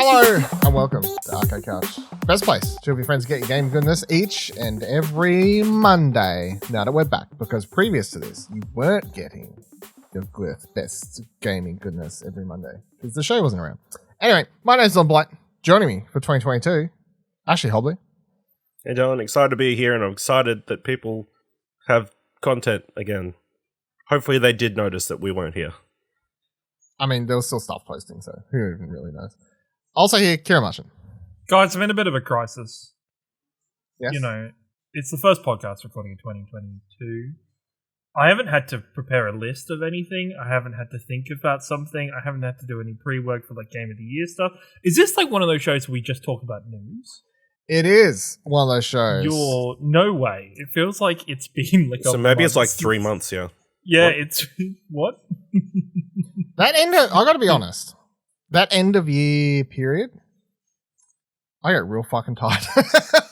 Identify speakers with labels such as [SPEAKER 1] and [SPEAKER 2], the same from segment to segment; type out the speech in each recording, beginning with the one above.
[SPEAKER 1] Hello and welcome to Arcade Couch. Best place to help your friends get your game goodness each and every Monday. Now that we're back, because previous to this, you weren't getting your best gaming goodness every Monday because the show wasn't around. Anyway, my name's Don Blight. Joining me for 2022, Ashley Hobley.
[SPEAKER 2] Hey, Dylan, excited to be here, and I'm excited that people have content again. Hopefully they did notice that we weren't here.
[SPEAKER 1] I mean, there was still stuff posting, so who even really knows? Also here, Kieran Martian.
[SPEAKER 3] Guys, I'm in a bit of a crisis.
[SPEAKER 1] Yes?
[SPEAKER 3] You know, it's the first podcast recording in 2022. I haven't had to prepare a list of anything. I haven't had to think about something. I haven't had to do any pre-work for like Game of the Year stuff. Is this like one of those shows where we just talk about news?
[SPEAKER 1] It is one of those shows.
[SPEAKER 3] No way. It feels like it's been like
[SPEAKER 2] so maybe it's like 3 months, yeah.
[SPEAKER 3] Yeah,
[SPEAKER 2] What?
[SPEAKER 3] it's... What?
[SPEAKER 1] I gotta be honest. That end of year period, I get real fucking tired.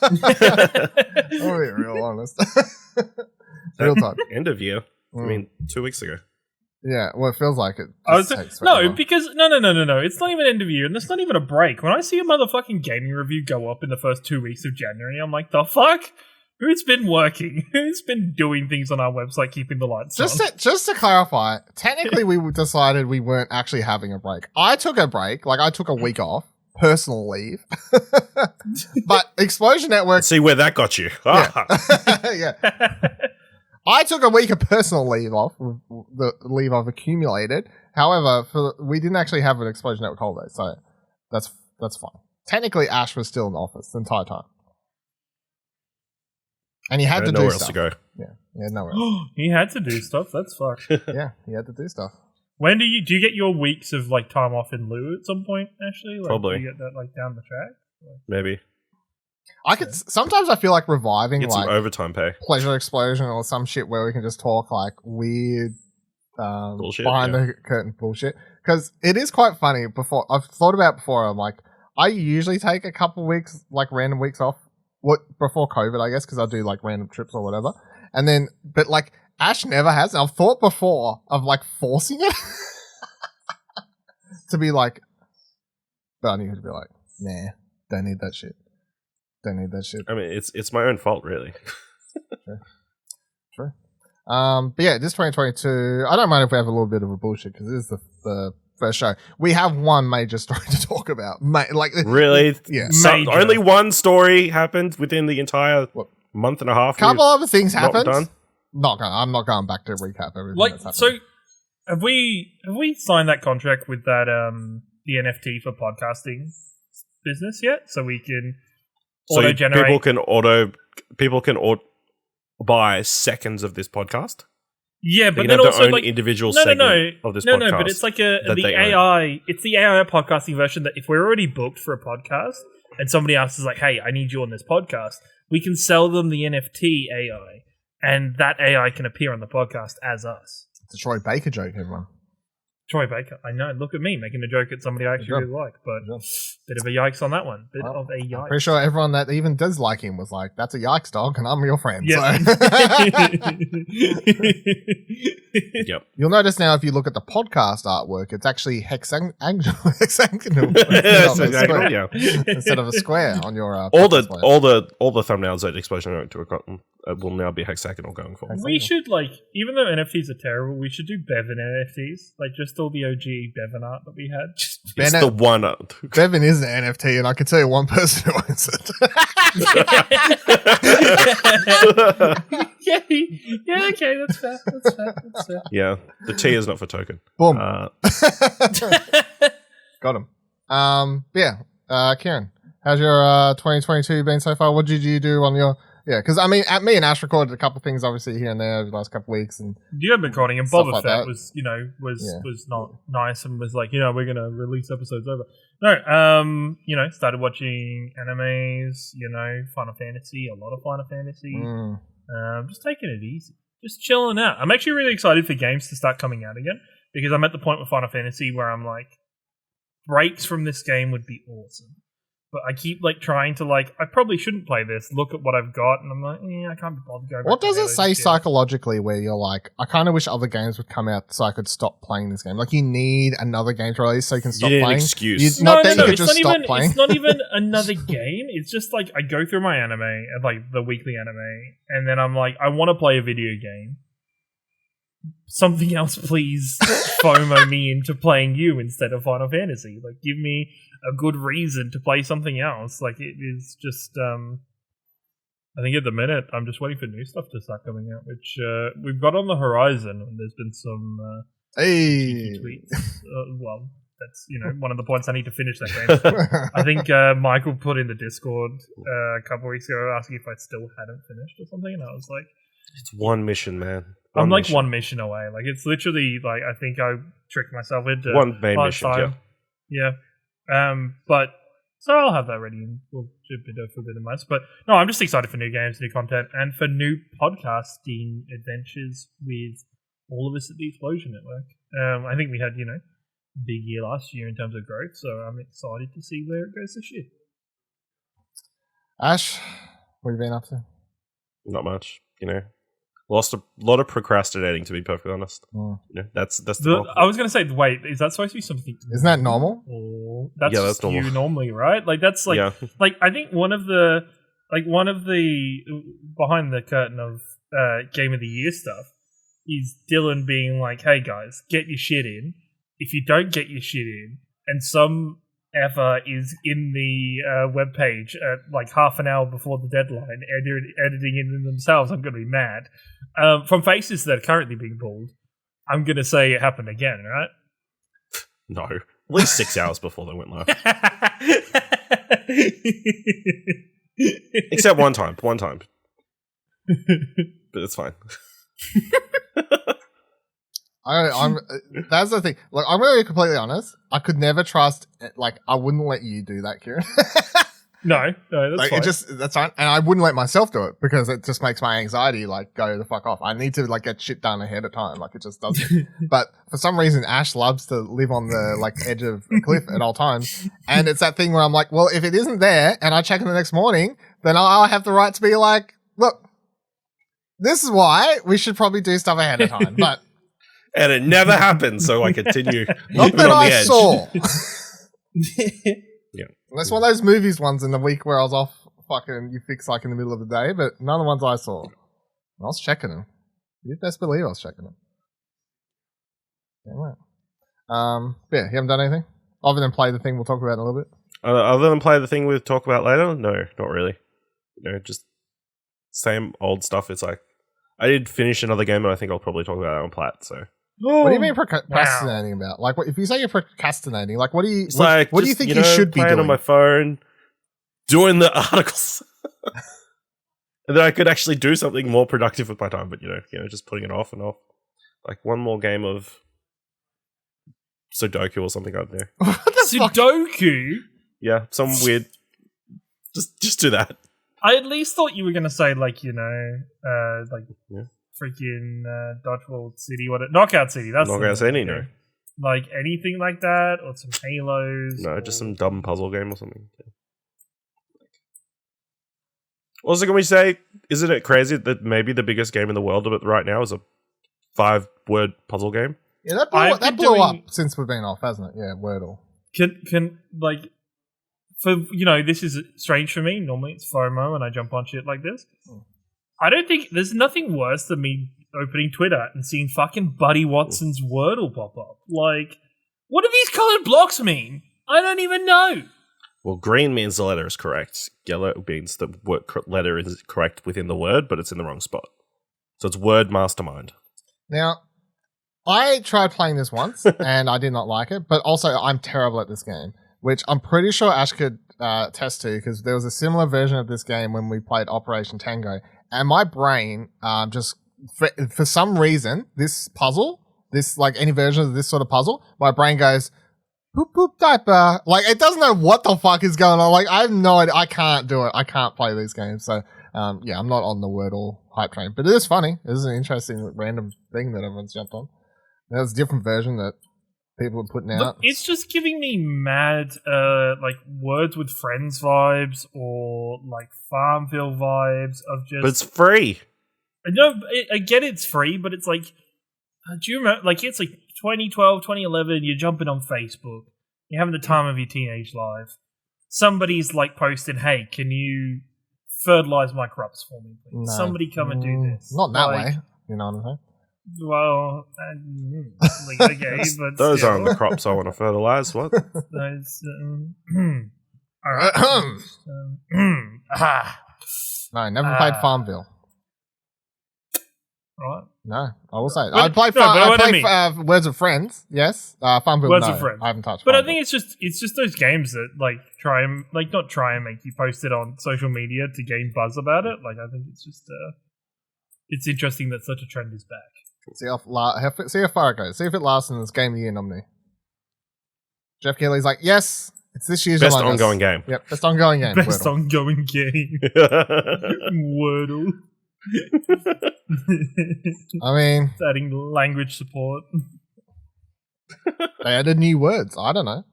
[SPEAKER 1] I'm gonna be real honest. Real tired.
[SPEAKER 2] End of year? I mean, 2 weeks ago.
[SPEAKER 1] Yeah, well, it feels like it.
[SPEAKER 3] Because no. It's not even end of year, and there's not even a break. When I see a motherfucking gaming review go up in the first 2 weeks of January, I'm like, the fuck? Who's been working? Who's been doing things on our website, keeping the lights on?
[SPEAKER 1] Just to clarify, technically we decided we weren't actually having a break. I took a break, like I took a week off, personal leave. But Explosion Network...
[SPEAKER 2] See where that got you.
[SPEAKER 1] Yeah. I took a week of personal leave off, the leave I've accumulated. However, we didn't actually have an Explosion Network holiday, so that's fine. Technically, Ash was still in the office the entire time. And he had to do
[SPEAKER 2] nowhere
[SPEAKER 1] stuff.
[SPEAKER 2] else to go.
[SPEAKER 1] Yeah, he had nowhere else.
[SPEAKER 3] He had to do stuff. That's fucked.
[SPEAKER 1] Yeah, he had to do stuff.
[SPEAKER 3] When do you get your weeks of like time off in lieu at some point, Ashley? Like,
[SPEAKER 2] Probably.
[SPEAKER 3] Do you get that like down the track?
[SPEAKER 2] Maybe.
[SPEAKER 1] Sometimes I feel like reviving
[SPEAKER 2] Get
[SPEAKER 1] like
[SPEAKER 2] some overtime pay.
[SPEAKER 1] Pleasure Explosion or some shit where we can just talk like weird
[SPEAKER 2] Bullshit,
[SPEAKER 1] behind the curtain bullshit, because it is quite funny. I've thought about before, I'm like, I usually take a couple weeks, like random weeks off before COVID, I guess, because I do like random trips or whatever, and then but like Ash never has. And I've thought before of like forcing it to be like, but I need to be like, nah, don't need that shit. Don't need that shit.
[SPEAKER 2] I mean, it's my own fault, really.
[SPEAKER 1] True. But yeah, this 2022, I don't mind if we have a little bit of a bullshit, because this is the first show. We have one major story to talk about.
[SPEAKER 2] Really?
[SPEAKER 1] Yeah.
[SPEAKER 2] Only one story happened within the entire month and a half.
[SPEAKER 1] Couple other things happened.
[SPEAKER 2] Done?
[SPEAKER 1] I'm not going back to recap everything
[SPEAKER 3] Like,
[SPEAKER 1] that's happened.
[SPEAKER 3] so have we signed that contract with that the NFT for podcasting business yet? So we can auto-generate.
[SPEAKER 2] People can buy seconds of this podcast.
[SPEAKER 3] Yeah, but
[SPEAKER 2] they
[SPEAKER 3] then
[SPEAKER 2] have
[SPEAKER 3] also
[SPEAKER 2] their own
[SPEAKER 3] like
[SPEAKER 2] individual segment of this podcast.
[SPEAKER 3] No, but it's like the AI. It's the AI podcasting version that if we're already booked for a podcast and somebody else is like, "Hey, I need you on this podcast," we can sell them the NFT AI, and that AI can appear on the podcast as us.
[SPEAKER 1] It's a Troy Baker joke, everyone.
[SPEAKER 3] Troy Baker, I know. Look at me making a joke at somebody I actually really like, but bit of a yikes on that one. Of a yikes.
[SPEAKER 1] I'm pretty sure everyone that even does like him was like, "That's a yikes, dog," and I'm your friend.
[SPEAKER 3] Yeah.
[SPEAKER 1] So.
[SPEAKER 2] Yep.
[SPEAKER 1] You'll notice now if you look at the podcast artwork, it's actually hexagonal
[SPEAKER 2] Yeah.
[SPEAKER 1] instead of a square on your
[SPEAKER 2] all the thumbnails at Explosion Network will now be hexagonal going forward.
[SPEAKER 3] We should, like, even though NFTs are terrible, we should do Bevan NFTs. Like, just all the OG Bevan art that we had.
[SPEAKER 2] It's the one.
[SPEAKER 1] Bevan is an NFT, and I can tell you one person who owns it.
[SPEAKER 3] yeah, okay, that's fair.
[SPEAKER 2] Yeah, the T is not for token.
[SPEAKER 1] Boom. Got him. Yeah, Kieran, how's your 2022 been so far? What did you do on your... Yeah, because I mean, me and Ash recorded a couple of things, obviously here and there over the last couple of weeks, and
[SPEAKER 3] you have been recording, and Boba
[SPEAKER 1] like
[SPEAKER 3] Fett
[SPEAKER 1] that.
[SPEAKER 3] was not nice, and was like, we're gonna release episodes over. No, started watching animes, Final Fantasy, a lot of Final Fantasy. Just taking it easy, just chilling out. I'm actually really excited for games to start coming out again, because I'm at the point with Final Fantasy where I'm like, breaks from this game would be awesome. But I keep like trying to like. I probably shouldn't play this. Look at what I've got, and I'm like, I can't be bothered going.
[SPEAKER 1] What
[SPEAKER 3] back
[SPEAKER 1] does
[SPEAKER 3] to
[SPEAKER 1] it say psychologically where you're like, I kind of wish other games would come out so I could stop playing this game? Like, you need another game to release so you can stop
[SPEAKER 2] You need an
[SPEAKER 1] playing.
[SPEAKER 2] excuse.
[SPEAKER 1] Not that you could
[SPEAKER 3] it's
[SPEAKER 1] just
[SPEAKER 3] not
[SPEAKER 1] stop
[SPEAKER 3] even.
[SPEAKER 1] playing.
[SPEAKER 3] It's not even another game. It's just like I go through my anime and like the weekly anime, and then I'm like, I want to play a video game. Something else, please. FOMO me into playing you instead of Final Fantasy. Like, give me a good reason to play something else. Like, it is just. I think at the minute I'm just waiting for new stuff to start coming out, which we've got on the horizon. And there's been some cheeky tweets. Well, that's one of the points I need to finish that game. I think Michael put in the Discord a couple weeks ago asking if I still hadn't finished or something, and I was like,
[SPEAKER 2] It's one mission, man.
[SPEAKER 3] I'm like one mission away. Like, it's literally like I think I tricked myself into
[SPEAKER 2] one main mission.
[SPEAKER 3] time. Yeah. But so I'll have that ready and we'll jump into for a bit of most. But no, I'm just excited for new games, new content, and for new podcasting adventures with all of us at the Explosion Network. I think we had, big year last year in terms of growth, so I'm excited to see where it goes this year.
[SPEAKER 1] Ash, what have you been up to?
[SPEAKER 2] Not much, Lost a lot of procrastinating, to be perfectly honest. That's the
[SPEAKER 3] I was going to say, wait, is that supposed to be something?
[SPEAKER 1] Isn't that normal?
[SPEAKER 3] Or that's
[SPEAKER 2] that's normal.
[SPEAKER 3] you normally, right? Like, that's like, like I think one of the behind the curtain of Game of the Year stuff is Dylan being like, "Hey guys, get your shit in. If you don't get your shit in, and some effer is in the webpage at like half an hour before the deadline, editing it in themselves, I'm going to be mad." From faces that are currently being pulled, I'm going to say it happened again, right?
[SPEAKER 2] No. At least 6 hours before they went live. Except one time. But it's fine.
[SPEAKER 1] I'm. That's the thing. Like, I'm going to be completely honest. I could never trust. Like, I wouldn't let you do that, Kieran.
[SPEAKER 3] No, that's fine.
[SPEAKER 1] That's fine, and I wouldn't let myself do it because it just makes my anxiety like go the fuck off. I need to like get shit done ahead of time. Like, it just doesn't. But for some reason, Ash loves to live on the like edge of a cliff at all times, and it's that thing where I'm like, well, if it isn't there, and I check it the next morning, then I'll have the right to be like, look, this is why we should probably do stuff ahead of time, but.
[SPEAKER 2] And it never happened, so I continue.
[SPEAKER 1] Not that I saw.
[SPEAKER 2] Yeah.
[SPEAKER 1] That's one of those movies ones in the week where I was off fucking you fix like in the middle of the day, but none of the ones I saw. I was checking them. You'd best believe I was checking them. Yeah, right. Yeah, you haven't done anything? Other than play the thing we'll talk about in a little bit?
[SPEAKER 2] Other than play the thing we'll talk about later? No, not really. Just same old stuff. It's like, I did finish another game, and I think I'll probably talk about that on Plat, so.
[SPEAKER 1] What do you mean procrastinating about? Like, if you say you're procrastinating, like, what do you think you should be doing?
[SPEAKER 2] On my phone, doing the articles, and then I could actually do something more productive with my time. But just putting it off and off. Like one more game of Sudoku or something out there.
[SPEAKER 3] Sudoku?
[SPEAKER 2] Yeah, some weird. Just do that.
[SPEAKER 3] I at least thought you were going to say freaking Dodgeball City, Knockout City. That's
[SPEAKER 2] Knockout City, no.
[SPEAKER 3] Like anything like that, or some Halos.
[SPEAKER 2] No, just some dumb puzzle game or something. Yeah. Also, can we say, isn't it crazy that maybe the biggest game in the world right now is a 5-word puzzle game?
[SPEAKER 1] Yeah, that blew up since we've been off, hasn't it? Yeah, Wordle.
[SPEAKER 3] Can like, for this is strange for me. Normally it's FOMO and I jump on shit like this. I don't think there's nothing worse than me opening Twitter and seeing fucking Buddy Watson's Wordle pop up. Like, what do these colored blocks mean? I don't even know.
[SPEAKER 2] Well, green means the letter is correct. Yellow means the letter is correct within the word, but it's in the wrong spot. So it's word mastermind.
[SPEAKER 1] Now, I tried playing this once and I did not like it, but also I'm terrible at this game, which I'm pretty sure Ash could attest to because there was a similar version of this game when we played Operation Tango. And my brain just, for some reason, this puzzle, like any version of this sort of puzzle, my brain goes, poop, poop, diaper. Like, it doesn't know what the fuck is going on. Like, I have no idea. I can't do it. I can't play these games. So, yeah, I'm not on the Wordle hype train. But it is funny. It is an interesting random thing that everyone's jumped on. There's a different version that people are putting out.
[SPEAKER 3] Look, it's just giving me mad, like Words with Friends vibes or like Farmville vibes of just.
[SPEAKER 2] But it's free.
[SPEAKER 3] No, I get it's free, but it's like, do you remember? Like it's like 2012, 2011. You're jumping on Facebook. You're having the time of your teenage life. Somebody's like posting, "Hey, can you fertilize my crops for me, please?
[SPEAKER 1] No.
[SPEAKER 3] Somebody come and do this."
[SPEAKER 1] Not that
[SPEAKER 3] Like,
[SPEAKER 1] way. You know what I'm saying?
[SPEAKER 3] Well, like, okay, but
[SPEAKER 2] Those
[SPEAKER 3] still.
[SPEAKER 2] aren't the crops I want to fertilize. What?
[SPEAKER 3] Those, all right.
[SPEAKER 1] No, never played Farmville.
[SPEAKER 3] Right.
[SPEAKER 1] No, I will say
[SPEAKER 3] But-
[SPEAKER 1] I played.
[SPEAKER 3] no, but
[SPEAKER 1] I
[SPEAKER 3] what I
[SPEAKER 1] played Words of Friends. Yes, Farmville.
[SPEAKER 3] Words
[SPEAKER 1] no,
[SPEAKER 3] of Friends.
[SPEAKER 1] I haven't touched.
[SPEAKER 3] But I
[SPEAKER 1] Farmville.
[SPEAKER 3] think it's just those games that like try and like not try and make you post it on social media to gain buzz about it. Like I think it's just it's interesting that such a trend is back.
[SPEAKER 1] See how far it goes. See if it lasts in this Game of the Year nominee. Jeff Keighley's like, yes, it's this year's
[SPEAKER 2] Best
[SPEAKER 1] Among Us.
[SPEAKER 2] ongoing game.
[SPEAKER 1] Yep, best ongoing game.
[SPEAKER 3] Best
[SPEAKER 1] Wordle.
[SPEAKER 3] ongoing game. Wordle.
[SPEAKER 1] I mean,
[SPEAKER 3] It's adding language support.
[SPEAKER 1] they added new words. I don't know.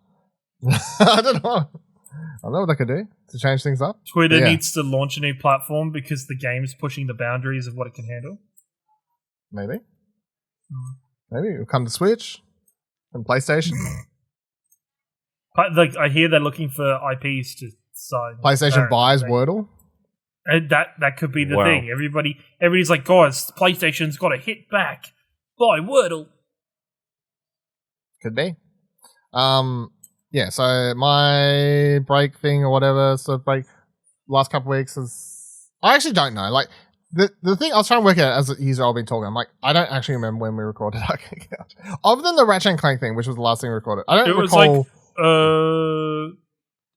[SPEAKER 1] I don't know. I don't know what they could do to change things up.
[SPEAKER 3] Twitter
[SPEAKER 1] Yeah.
[SPEAKER 3] needs to launch a new platform because the game's pushing the boundaries of what it can handle.
[SPEAKER 1] Maybe. Maybe it'll come to Switch and PlayStation.
[SPEAKER 3] Like I hear they're looking for IPs to sign.
[SPEAKER 1] PlayStation buys Wordle.
[SPEAKER 3] And that could be the
[SPEAKER 2] Wow.
[SPEAKER 3] thing. Everybody's like, guys, PlayStation's got to hit back. Buy Wordle.
[SPEAKER 1] Could be. Yeah, so my break thing or whatever, so break last couple of weeks is I actually don't know. Like the thing I was trying to work out as the user I've been talking, I'm like, I don't actually remember when we recorded Arcade Couch. Other than the Ratchet and Clank thing, which was the last thing we recorded. I don't
[SPEAKER 3] It was
[SPEAKER 1] recall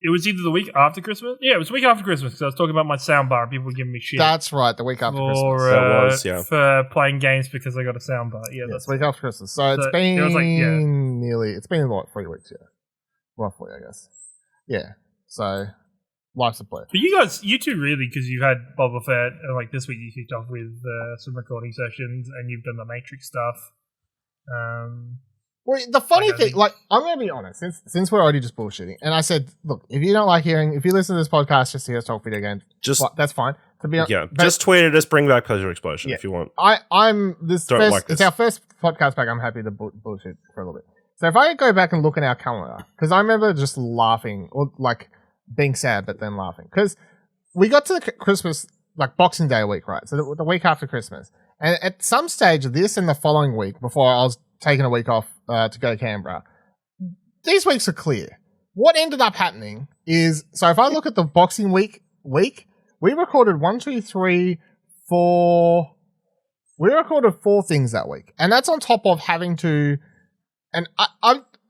[SPEAKER 3] it was either the week after Christmas. Yeah, it was the week after Christmas because I was talking about my soundbar and people were giving me shit.
[SPEAKER 1] That's right, the week after Christmas.
[SPEAKER 2] That was, yeah.
[SPEAKER 3] For playing games because I got a soundbar. Yeah,
[SPEAKER 1] Yeah,
[SPEAKER 3] that's
[SPEAKER 1] it's the week after Christmas. So it's
[SPEAKER 3] So
[SPEAKER 1] been
[SPEAKER 3] it was like, yeah.
[SPEAKER 1] it's been what, 3 weeks, yeah. Roughly, I guess. Yeah. So life's a play.
[SPEAKER 3] But you two really, because you had Boba Fett, and like this week you kicked off with some recording sessions, and you've done the Matrix stuff.
[SPEAKER 1] Well, the funny
[SPEAKER 3] Like, I
[SPEAKER 1] thing,
[SPEAKER 3] think-
[SPEAKER 1] like, I'm going to be honest, since we're already just bullshitting, and I said, look, if you don't like if you listen to this podcast just to hear us talk video games,
[SPEAKER 2] Just
[SPEAKER 1] that's fine. To be
[SPEAKER 2] yeah,
[SPEAKER 1] but
[SPEAKER 2] just tweet at us. Bring back Pleasure Explosion
[SPEAKER 1] Yeah.
[SPEAKER 2] if you want.
[SPEAKER 1] I'm this
[SPEAKER 2] Don't
[SPEAKER 1] first,
[SPEAKER 2] like
[SPEAKER 1] it's
[SPEAKER 2] this.
[SPEAKER 1] our first podcast back. I'm happy to bullshit for a little bit. So if I go back and look at our calendar, because I remember just laughing or like being sad, but then laughing because we got to the Christmas, like Boxing Day week, right? So the week after Christmas, and at some stage of this and the following week, before I was taking a week off to go to Canberra, these weeks are clear. What ended up happening is, so if I look at the Boxing week, we recorded 1, 2, 3, 4. We recorded 4 things that week, and that's on top of having to. And I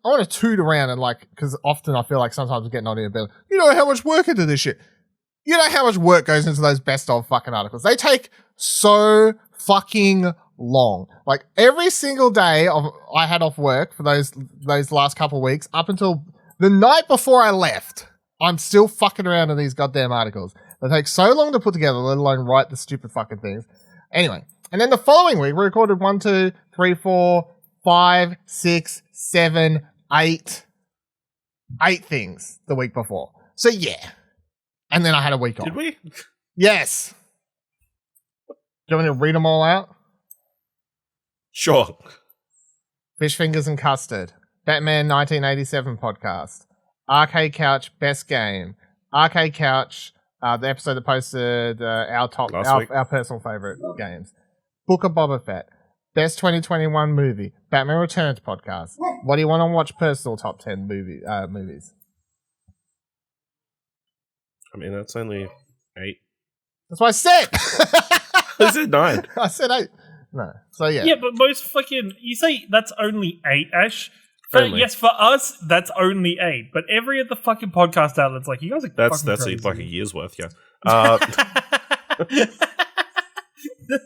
[SPEAKER 1] want to toot around and like, because often I feel like sometimes we get not in a bit. You know how much work into this shit. You know how much work goes into those best of fucking articles. They take so fucking long. Like every single day I had off work for those last couple of weeks up until the night before I left. I'm still fucking around in these goddamn articles. They take so long to put together, let alone write the stupid fucking things. Anyway, and then the following week we recorded 1, 2, 3, 4, 5, 6, 7, 8 things the week before. So yeah. And then I had a week off.
[SPEAKER 2] Did we?
[SPEAKER 1] Yes. Do you want me to read them all out?
[SPEAKER 2] Sure.
[SPEAKER 1] Fish Fingers and Custard, Batman 1987 podcast, Arcade Couch Best Game, Arcade Couch, the episode that posted our personal favorite games, Book of Boba Fett, Best 2021 Movie, Batman Returns podcast. What do you want to watch? Personal top 10 movies.
[SPEAKER 2] I mean, that's only 8.
[SPEAKER 1] That's what I said.
[SPEAKER 2] I said 9.
[SPEAKER 1] I said 8. No. So yeah.
[SPEAKER 3] Yeah, but most fucking you say that's only 8, Ash.
[SPEAKER 2] Only.
[SPEAKER 3] Yes, for us that's only 8. But every other fucking podcast outlet's like, you guys are
[SPEAKER 2] That's
[SPEAKER 3] fucking crazy.
[SPEAKER 2] like a year's worth. Yeah.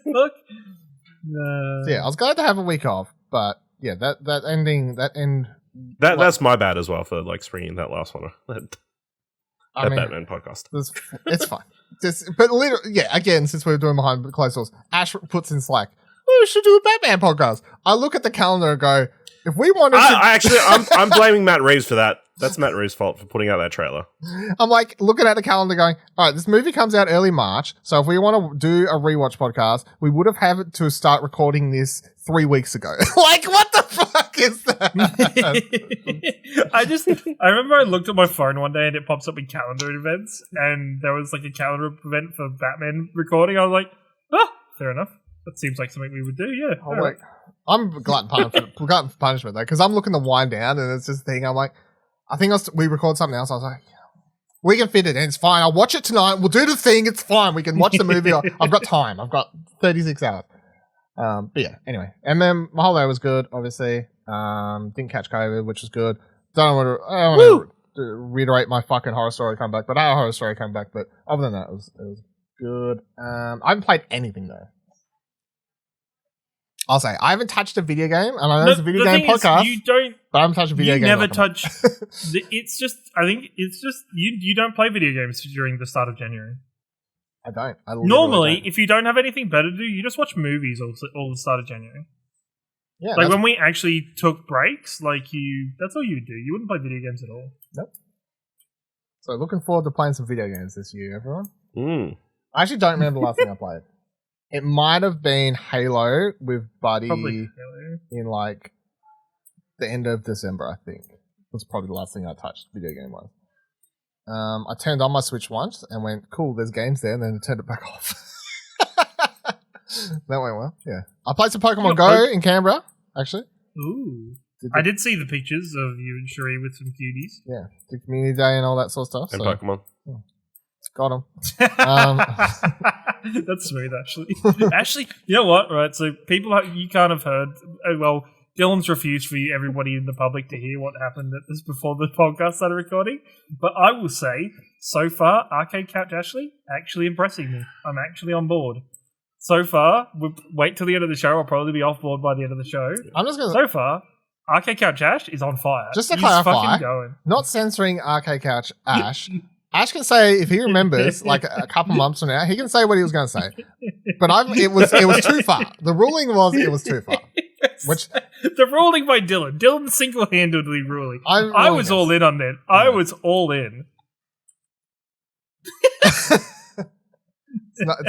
[SPEAKER 3] Look.
[SPEAKER 1] So yeah, I was glad to have a week off, but yeah, that end.
[SPEAKER 2] That's my bad as well for like springing that last one. That Batman podcast.
[SPEAKER 1] It's fine. But literally, yeah. Again, since we're doing behind closed doors, Ash puts in Slack, "Oh, we should do a Batman podcast." I look at the calendar and go, If we wanted
[SPEAKER 2] I'm blaming Matt Reeves for that. That's Matt Reeves' fault for putting out that trailer.
[SPEAKER 1] I'm like looking at the calendar going, all right, this movie comes out early March. So if we want to do a rewatch podcast, we would have had to start recording this 3 weeks ago. Like, what the fuck is that?
[SPEAKER 3] I remember I looked at my phone one day and it pops up in calendar events, and there was like a calendar event for Batman recording. I was like, fair enough. That seems like something we would do, yeah.
[SPEAKER 1] I'm glutton for punishment though, because I'm looking to wind down and it's this thing. I'm like, I think we record something else. I was like, we can fit it in. It's fine. I'll watch it tonight. We'll do the thing. It's fine. We can watch the movie. I've got time. I've got 36 hours. But yeah, anyway. And then my holiday was good, obviously. Didn't catch COVID, which was good. I don't want to reiterate my fucking horror story comeback, but I had a horror story comeback. But other than that, it was good. I haven't played anything though. I'll say I haven't touched a video game, and I know it's a video game podcast. But I haven't touched a video game.
[SPEAKER 3] You never touch. It's just. I think it's just you don't play video games during the start of January.
[SPEAKER 1] I don't.
[SPEAKER 3] Normally,
[SPEAKER 1] don't.
[SPEAKER 3] if you don't have anything better to do, you just watch movies all the start of January.
[SPEAKER 1] Yeah,
[SPEAKER 3] like when we actually took breaks, that's all you would do. You wouldn't play video games at all.
[SPEAKER 1] Nope. So looking forward to playing some video games this year, everyone. I actually don't remember the last thing I played. It might have been Halo with Buddy in like the end of December, I think. Was probably the last thing I touched video game wise. I turned on my Switch once and went, cool, there's games there, and then turned it back off. That went well, yeah. I played some Pokemon Go in Canberra, actually.
[SPEAKER 3] Ooh. I did see the pictures of you and Cherie with some cuties.
[SPEAKER 1] Yeah, the community day and all that sort of stuff.
[SPEAKER 2] And Pokemon.
[SPEAKER 1] Yeah. Got him.
[SPEAKER 3] That's smooth, actually. Actually, you know what? Right, so people you can't have heard. Well, Dylan's refused for everybody in the public to hear what happened at this before the podcast started recording. But I will say, so far, Arcade Couch Ashley actually impressing me. I'm actually on board. So far, we'll wait till the end of the show. I'll probably be off board by the end of the show.
[SPEAKER 1] I'm just gonna.
[SPEAKER 3] So far, Arcade Couch Ash is on fire.
[SPEAKER 1] Just to clarify, not censoring Arcade Couch Ash. Ash can say, if he remembers, like a couple months from now, he can say what he was going to say. But it was too far. The ruling was it was too far.
[SPEAKER 3] Yes.
[SPEAKER 1] Which
[SPEAKER 3] the ruling by Dylan. Dylan single-handedly ruling. I was all in on that. I was all in.
[SPEAKER 1] It's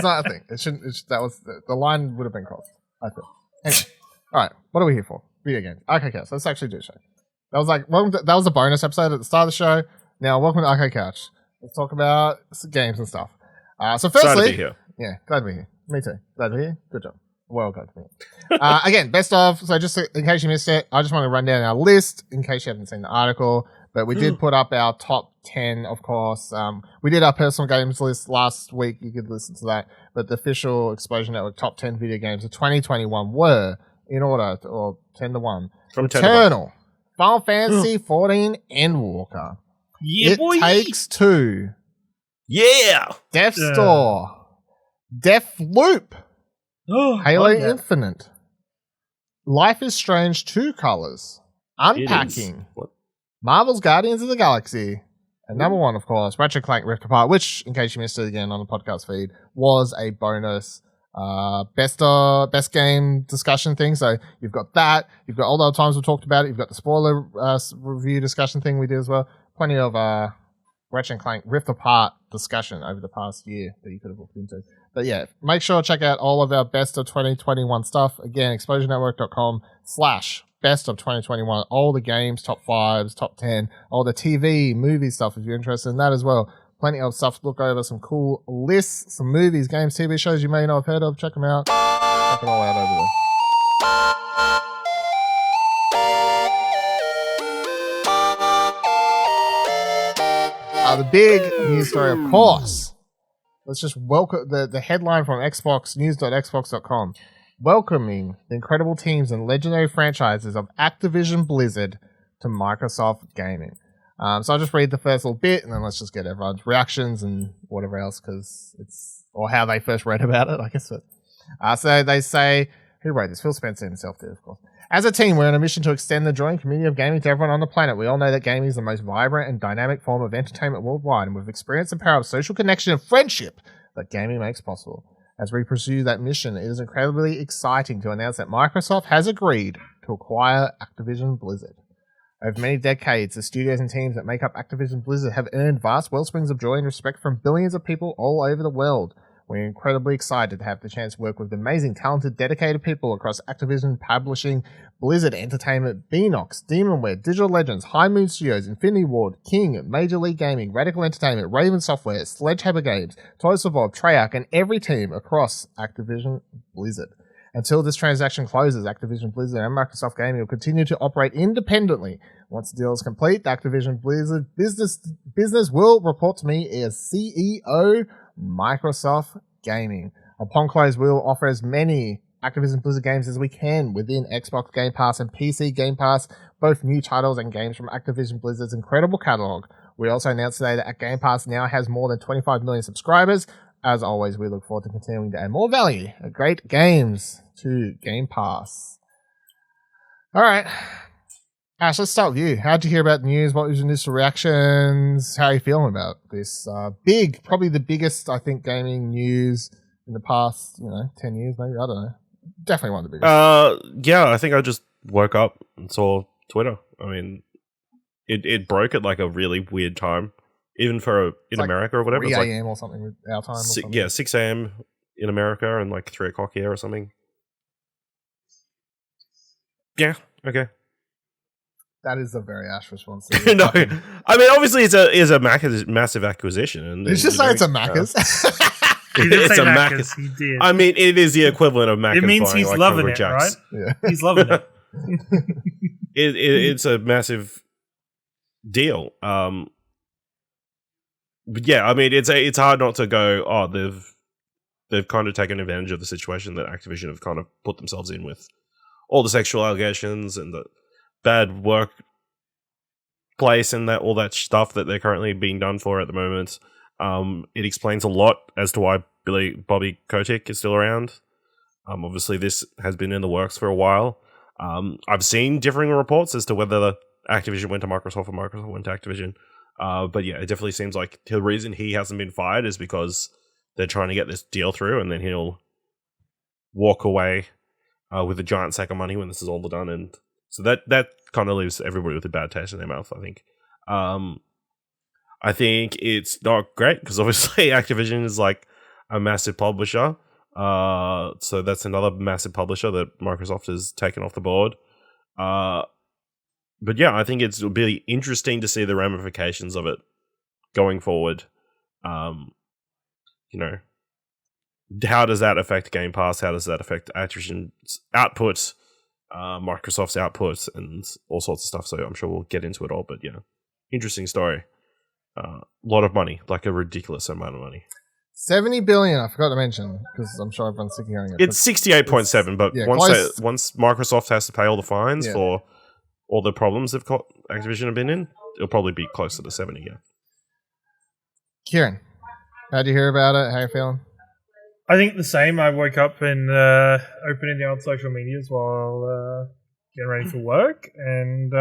[SPEAKER 1] not a thing. It shouldn't. The line would have been crossed, I think. Anyway, all right. What are we here for? Video games. Okay, so let's actually do a show. That was a bonus episode at the start of the show. Now, welcome to Arcade Couch. Let's talk about games and stuff. So firstly,
[SPEAKER 2] glad to be here.
[SPEAKER 1] Yeah, glad to be here. Me too. Glad to be here. Good job. Well, glad to be here. Again, best of. So just in case you missed it, I just want to run down our list in case you haven't seen the article. But we did put up our top 10, of course. We did our personal games list last week. You could listen to that. But the official Explosion Network top 10 video games of 2021 were, in order, or 10 to 1.
[SPEAKER 2] From
[SPEAKER 1] Returnal, Final Fantasy 14, Endwalker.
[SPEAKER 3] Yeah, boy.
[SPEAKER 1] It Takes Two.
[SPEAKER 2] Yeah.
[SPEAKER 1] Death's Door. Deathloop. Halo Infinite. Life is Strange 2 Colors. Unpacking. Marvel's Guardians of the Galaxy. And number one, of course, Ratchet & Clank Rift Apart, which, in case you missed it again on the podcast feed, was a bonus best game discussion thing. So you've got that. You've got all the other times we talked about it. You've got the spoiler review discussion thing we did as well. Plenty of Ratchet & Clank Rift Apart discussion over the past year that you could have looked into. But yeah, make sure to check out all of our best of 2021 stuff. Again, explosionnetwork.com/best of 2021. All the games, top 5s, top 10, all the TV, movie stuff if you're interested in that as well. Plenty of stuff to look over, some cool lists, some movies, games, TV shows you may not have heard of. Check them out. Check them all out over there. The big news story, of course. Let's just welcome the headline from Xbox, news.xbox.com. Welcoming the incredible teams and legendary franchises of Activision Blizzard to Microsoft Gaming. So I'll just read the first little bit and then let's just get everyone's reactions and whatever else, or how they first read about it, I guess. So they say, who wrote this? Phil Spencer himself did, of course. As a team, we're on a mission to extend the joy and community of gaming to everyone on the planet. We all know that gaming is the most vibrant and dynamic form of entertainment worldwide, and we've experienced the power of social connection and friendship that gaming makes possible. As we pursue that mission, it is incredibly exciting to announce that Microsoft has agreed to to acquire Activision Blizzard. Over many decades, the studios and teams that make up Activision Blizzard have earned vast wellsprings of joy and respect from billions of people all over the world. We're incredibly excited to have the chance to work with amazing, talented, dedicated people across Activision Publishing, Blizzard Entertainment, Beanox, Demonware, Digital Legends, High Moon Studios, Infinity Ward, King, Major League Gaming, Radical Entertainment, Raven Software, Sledgehammer Games, Toys for Bob, Treyarch, and every team across Activision Blizzard. Until this transaction closes, Activision Blizzard and Microsoft Gaming will continue to operate independently. Once the deal is complete, the Activision Blizzard business will report to me as CEO Microsoft Gaming. Upon close, we'll offer as many Activision Blizzard games as we can within Xbox Game Pass and PC Game Pass, both new titles and games from Activision Blizzard's incredible catalog. We also announced today that Game Pass now has more than 25 million subscribers. As always, we look forward to continuing to add more value and great games to Game Pass. All right. Ash, let's start with you. How'd you hear about the news? What was your initial reactions? How are you feeling about this big, probably the biggest, I think, gaming news in the past, 10 years, maybe? I don't know. Definitely one of the biggest.
[SPEAKER 2] Yeah, I think I just woke up and saw Twitter. I mean, it broke at like a really weird time, even for in America or whatever.
[SPEAKER 1] 3
[SPEAKER 2] it's
[SPEAKER 1] a.m. or something with our time.
[SPEAKER 2] Yeah, 6 a.m. in America and like 3 o'clock here or something. Yeah, okay.
[SPEAKER 1] That is a very Ash response.
[SPEAKER 2] No, I mean, obviously it's a massive acquisition. And
[SPEAKER 1] did you just say it's a Macca's?
[SPEAKER 3] He did
[SPEAKER 2] It's
[SPEAKER 3] say
[SPEAKER 2] a
[SPEAKER 3] Macca's.
[SPEAKER 2] Macca's.
[SPEAKER 3] He did.
[SPEAKER 2] I mean, it is the equivalent of Macca's.
[SPEAKER 3] It means
[SPEAKER 2] buying,
[SPEAKER 3] he's
[SPEAKER 2] like,
[SPEAKER 3] loving
[SPEAKER 2] Hungry
[SPEAKER 3] it,
[SPEAKER 2] Jack's.
[SPEAKER 3] right?
[SPEAKER 1] Yeah.
[SPEAKER 3] He's loving it.
[SPEAKER 2] It's a massive deal. But yeah, I mean, it's hard not to go, oh, they've kind of taken advantage of the situation that Activision have kind of put themselves in with all the sexual allegations and the bad workplace and that all that stuff that they're currently being done for at the moment. It explains a lot as to why Bobby Kotick is still around. Obviously, this has been in the works for a while. I've seen differing reports as to whether Activision went to Microsoft or Microsoft went to Activision. But yeah, it definitely seems like the reason he hasn't been fired is because they're trying to get this deal through, and then he'll walk away with a giant sack of money when this is all done. And so that kind of leaves everybody with a bad taste in their mouth, I think. I think it's not great because obviously Activision is like a massive publisher. So that's another massive publisher that Microsoft has taken off the board. But yeah, I think it'll be interesting to see the ramifications of it going forward. How does that affect Game Pass? How does that affect Activision's output, Microsoft's output, and all sorts of stuff? So I'm sure we'll get into it all. But yeah, interesting story. A lot of money, like a ridiculous amount of money.
[SPEAKER 1] 70 billion, I forgot to mention, because I'm sure everyone's sick of hearing it.
[SPEAKER 2] It's 68.7, but
[SPEAKER 1] yeah,
[SPEAKER 2] once Microsoft has to pay all the fines for all the problems Activision have been in, it'll probably be closer to 70, yeah.
[SPEAKER 1] Kieran, how'd you hear about it? How are you feeling?
[SPEAKER 3] I think the same. I woke up and opening the old social medias while getting ready for work, and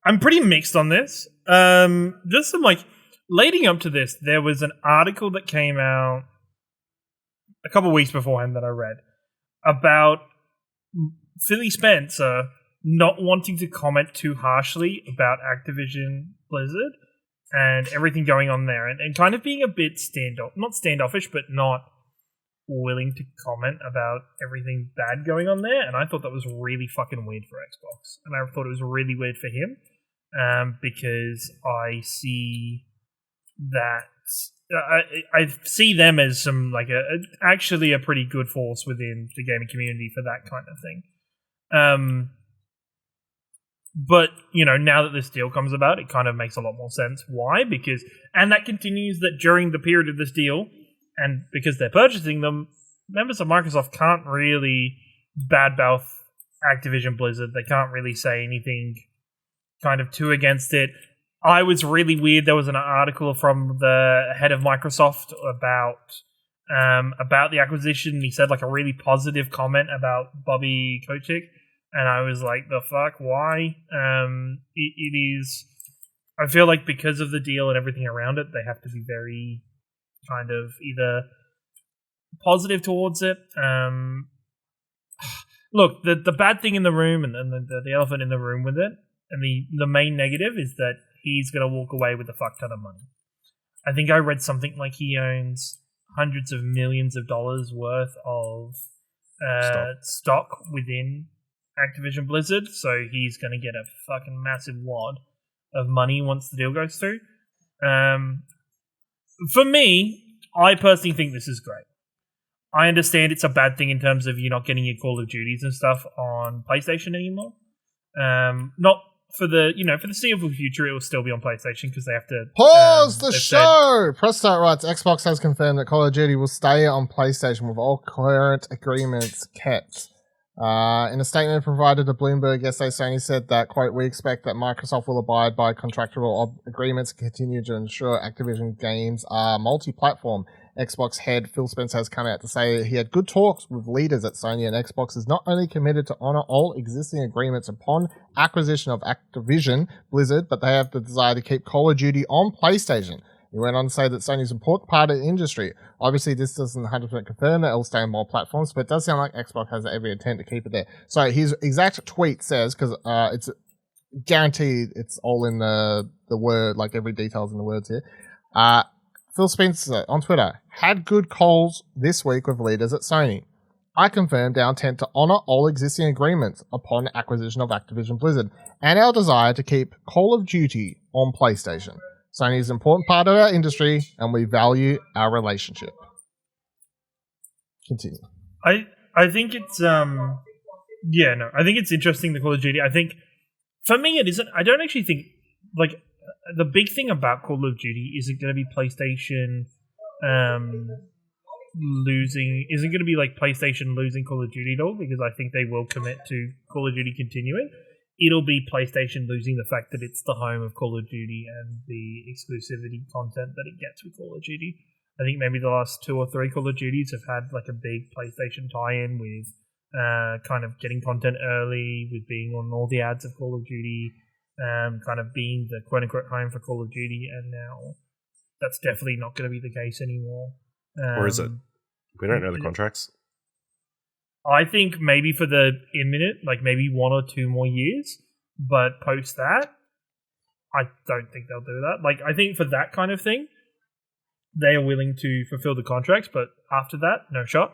[SPEAKER 3] I'm pretty mixed on this. Just some leading up to this, there was an article that came out a couple of weeks beforehand that I read about Philly Spencer not wanting to comment too harshly about Activision Blizzard and everything going on there, and kind of being a bit not standoffish, but not willing to comment about everything bad going on there. And I thought that was really fucking weird for Xbox, and I thought it was really weird for him, because I see that I see them as some actually a pretty good force within the gaming community for that kind of thing. But now that this deal comes about, it kind of makes a lot more sense. Why? And that continues that during the period of this deal, and because they're purchasing them, members of Microsoft can't really badmouth Activision Blizzard. They can't really say anything kind of too against it. I was really weird. There was an article from the head of Microsoft about the acquisition. He said a really positive comment about Bobby Kotick, and I was like, "The fuck? Why?" It is. I feel like because of the deal and everything around it, they have to be very kind of either positive towards it. look, the bad thing in the room and the elephant in the room with it, and the main negative is that he's going to walk away with a fuck ton of money. I think I read something like he owns hundreds of millions of dollars worth of stock within Activision Blizzard, so he's going to get a fucking massive wad of money once the deal goes through. For me, I personally think this is great. I understand it's a bad thing in terms of you're not getting your Call of Duties and stuff on PlayStation anymore. Not for the foreseeable future, it will still be on PlayStation because they have to
[SPEAKER 1] pause the show. Press Start writes, Xbox has confirmed that Call of Duty will stay on PlayStation with all current agreements kept. In a statement provided to Bloomberg yesterday, Sony said that, quote, we expect that Microsoft will abide by contractual agreements and continue to ensure Activision games are multi-platform. Xbox head Phil Spencer has come out to say he had good talks with leaders at Sony, and Xbox is not only committed to honor all existing agreements upon acquisition of Activision Blizzard, but they have the desire to keep Call of Duty on PlayStation. He went on to say that Sony's an important part of the industry. Obviously, this doesn't 100% confirm that it will stay on more platforms, but it does sound like Xbox has every intent to keep it there. So his exact tweet says, because it's guaranteed it's all in the word, like every detail's in the words here. Phil Spencer on Twitter had good calls this week with leaders at Sony. I confirmed our intent to honor all existing agreements upon acquisition of Activision Blizzard and our desire to keep Call of Duty on PlayStation. Sony is an important part of our industry, and we value our relationship. Continue.
[SPEAKER 3] I think it's I think it's interesting, the Call of Duty. I think for me it isn't. I don't actually think like the big thing about Call of Duty isn't going to be PlayStation isn't going to be like PlayStation losing Call of Duty at all, because I think they will commit to Call of Duty continuing. It'll be PlayStation losing the fact that it's the home of Call of Duty and the exclusivity content that it gets with Call of Duty. I think maybe the last 2 or 3 Call of Duties have had like a big PlayStation tie-in with kind of getting content early, with being on all the ads of Call of Duty, kind of being the quote-unquote home for Call of Duty, and now that's definitely not going to be the case anymore.
[SPEAKER 2] Or is it? We don't know the contracts.
[SPEAKER 3] I think maybe for the imminent, like maybe 1 or 2 more years, but post that, I don't think they'll do that. Like, I think for that kind of thing, they are willing to fulfill the contracts, but after that, no shot.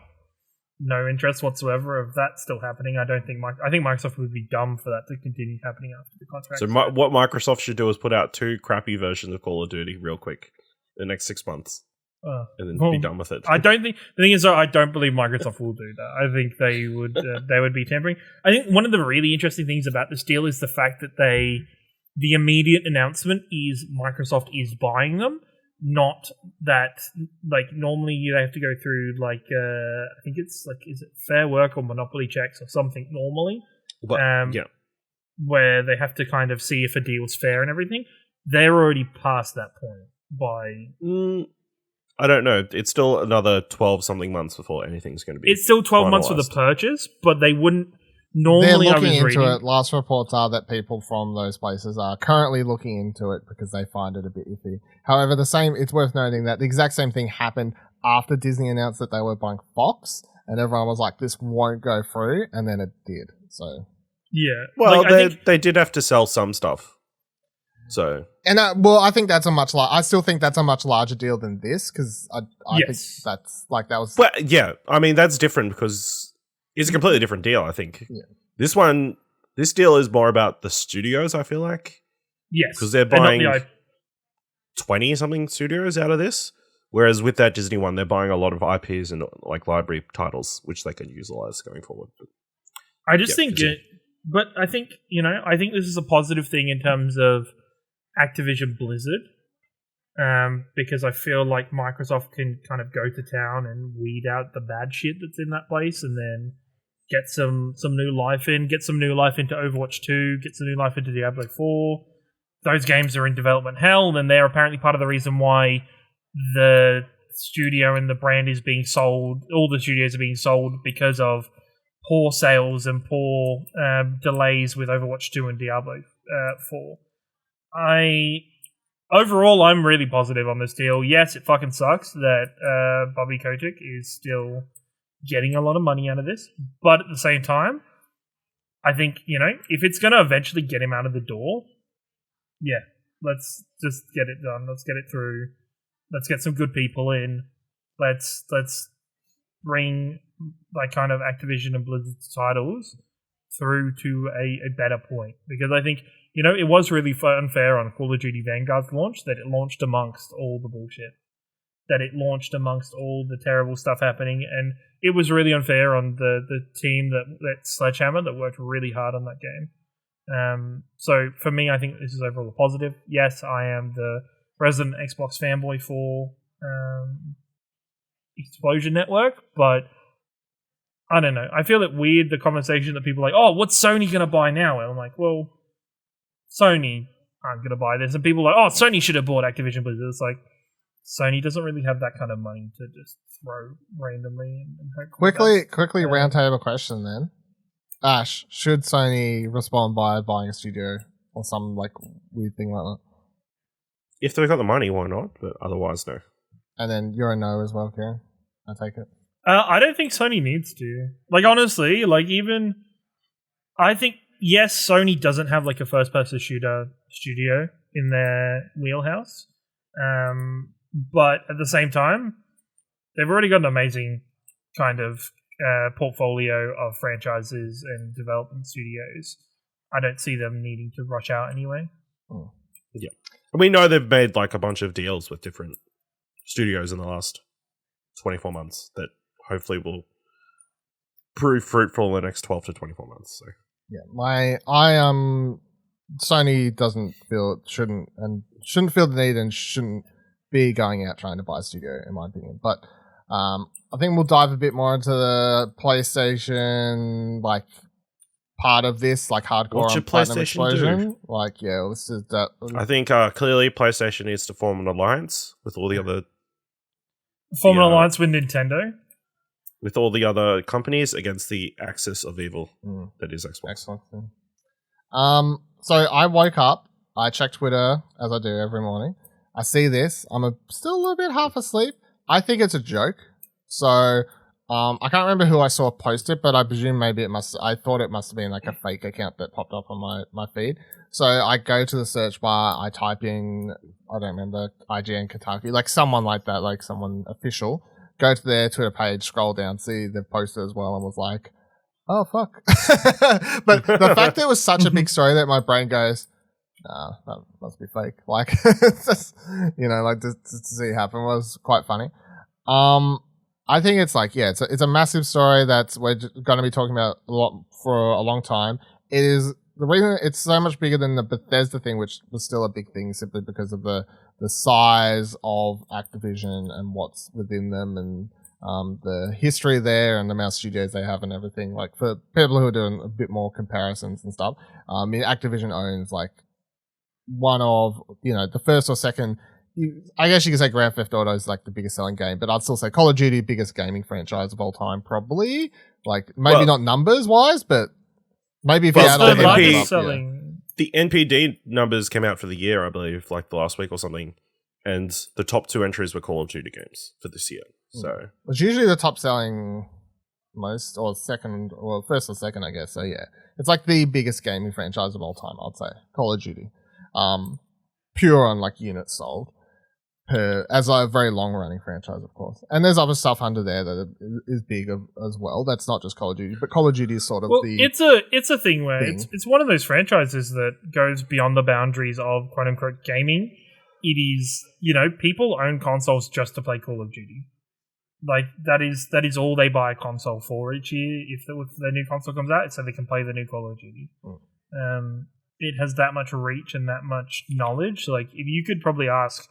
[SPEAKER 3] No interest whatsoever of that still happening. I think Microsoft would be dumb for that to continue happening after the contract.
[SPEAKER 2] So what Microsoft should do is put out 2 crappy versions of Call of Duty real quick in the next 6 months. And then be done with it.
[SPEAKER 3] I don't think the thing is, I don't believe Microsoft will do that. I think they would be tampering. I think one of the really interesting things about this deal is the fact that the immediate announcement is Microsoft is buying them, not that like normally they have to go through like I think it's like, is it Fair Work or Monopoly checks or something normally, where they have to kind of see if a deal's fair and everything. They're already past that point by.
[SPEAKER 2] I don't know. It's still another 12-something months before anything's going to be.
[SPEAKER 3] It's still 12 months for the purchase, but they wouldn't normally.
[SPEAKER 1] They're looking into it. Last reports are that people from those places are currently looking into it because they find it a bit iffy. However, it's worth noting that the exact same thing happened after Disney announced that they were buying Fox, and everyone was like, "This won't go through," and then it did. So
[SPEAKER 3] yeah,
[SPEAKER 2] well, they did have to sell some stuff. So
[SPEAKER 1] I think that's I still think that's a much larger deal than this, because I think that's like that was.
[SPEAKER 2] Well, yeah, I mean that's different because it's a completely different deal. I think this deal is more about the studios. I feel like because they're buying 20-something studios out of this, whereas with that Disney one, they're buying a lot of IPs and like library titles which they can utilize going forward. But,
[SPEAKER 3] I just think but I think this is a positive thing in terms of Activision Blizzard, because I feel like Microsoft can kind of go to town and weed out the bad shit that's in that place, and then get some new life into Overwatch 2, get some new life into Diablo 4. Those games are in development hell, and they're apparently part of the reason why the studio and the brand is being sold. All the studios are being sold because of poor sales and poor delays with Overwatch 2 and Diablo 4. Overall, I'm really positive on this deal. Yes, it fucking sucks that Bobby Kotick is still getting a lot of money out of this, but at the same time, I think, if it's going to eventually get him out of the door, yeah, let's just get it done. Let's get it through. Let's get some good people in. Let's bring like kind of Activision and Blizzard titles through to a better point. Because I think, it was really unfair on Call of Duty Vanguard's launch that it launched amongst all the bullshit. That it launched amongst all the terrible stuff happening. And it was really unfair on the team that Sledgehammer that worked really hard on that game. So for me, I think this is overall a positive. Yes, I am the resident Xbox fanboy for Explosion Network, but I don't know. I feel it weird, the conversation that people are like, oh, what's Sony going to buy now? And I'm like, well, Sony aren't going to buy this. And people are like, oh, Sony should have bought Activision Blizzard. It's like, Sony doesn't really have that kind of money to just throw randomly and hope.
[SPEAKER 1] Quickly, roundtable question then. Ash, should Sony respond by buying a studio or some like weird thing like that?
[SPEAKER 2] If they've got the money, why not? But otherwise, no.
[SPEAKER 1] And then you're a no as well, Kieran. I take it.
[SPEAKER 3] I don't think Sony needs to. Like, honestly, I think, yes, Sony doesn't have like a first-person shooter studio in their wheelhouse. But at the same time, they've already got an amazing kind of portfolio of franchises and development studios. I don't see them needing to rush out anyway.
[SPEAKER 2] Oh. Yeah. And we know they've made like a bunch of deals with different studios in the last 24 months that hopefully will prove fruitful in the next 12 to 24 months. So
[SPEAKER 1] yeah, Sony shouldn't feel the need and shouldn't be going out trying to buy a studio, in my opinion. But I think we'll dive a bit more into the PlayStation part of this, like hardcore.
[SPEAKER 2] What should PlayStation do?
[SPEAKER 1] This is that.
[SPEAKER 2] I think clearly PlayStation needs to form an alliance with all the other.
[SPEAKER 3] Form an alliance with Nintendo.
[SPEAKER 2] With all the other companies against the axis of evil that is Xbox.
[SPEAKER 1] Excellent. So I woke up. I checked Twitter as I do every morning. I see this. I'm still a little bit half asleep. I think it's a joke. So I can't remember who I saw post it, but I presume maybe I thought it must have been like a fake account that popped up on my feed. So I go to the search bar, I type in, I don't remember, IGN Kotaku, like someone like that, like someone official. Go to their Twitter page, scroll down, see they've posted as well, and was like, oh, fuck. But the fact that it was such a big story that my brain goes, nah, that must be fake. Like, just, to see it happen was quite funny. I think it's it's a massive story that we're going to be talking about a lot for a long time. It is the reason it's so much bigger than the Bethesda thing, which was still a big thing simply because of the size of Activision and what's within them and the history there and the amount of studios they have and everything. Like for people who are doing a bit more comparisons and stuff, Activision owns like one of, the first or second, I guess you could say Grand Theft Auto is like the biggest selling game, but I'd still say Call of Duty, biggest gaming franchise of all time, probably. Like maybe not numbers wise, but maybe if you add all
[SPEAKER 2] the NPD numbers came out for the year, I believe, like the last week or something, and the top 2 entries were Call of Duty games for this year. So
[SPEAKER 1] it's usually the top selling most or second or first or second, I guess. So yeah, it's like the biggest gaming franchise of all time, I'd say. Call of Duty, pure on like units sold. As a very long-running franchise, of course. And there's other stuff under there that is big as well. That's not just Call of Duty, but Call of Duty is sort of
[SPEAKER 3] it's a thing where it's one of those franchises that goes beyond the boundaries of quote-unquote gaming. It is, people own consoles just to play Call of Duty. Like, that is all they buy a console for each year. If the new console comes out, it's so they can play the new Call of Duty. It has that much reach and that much knowledge. Like, if you could probably ask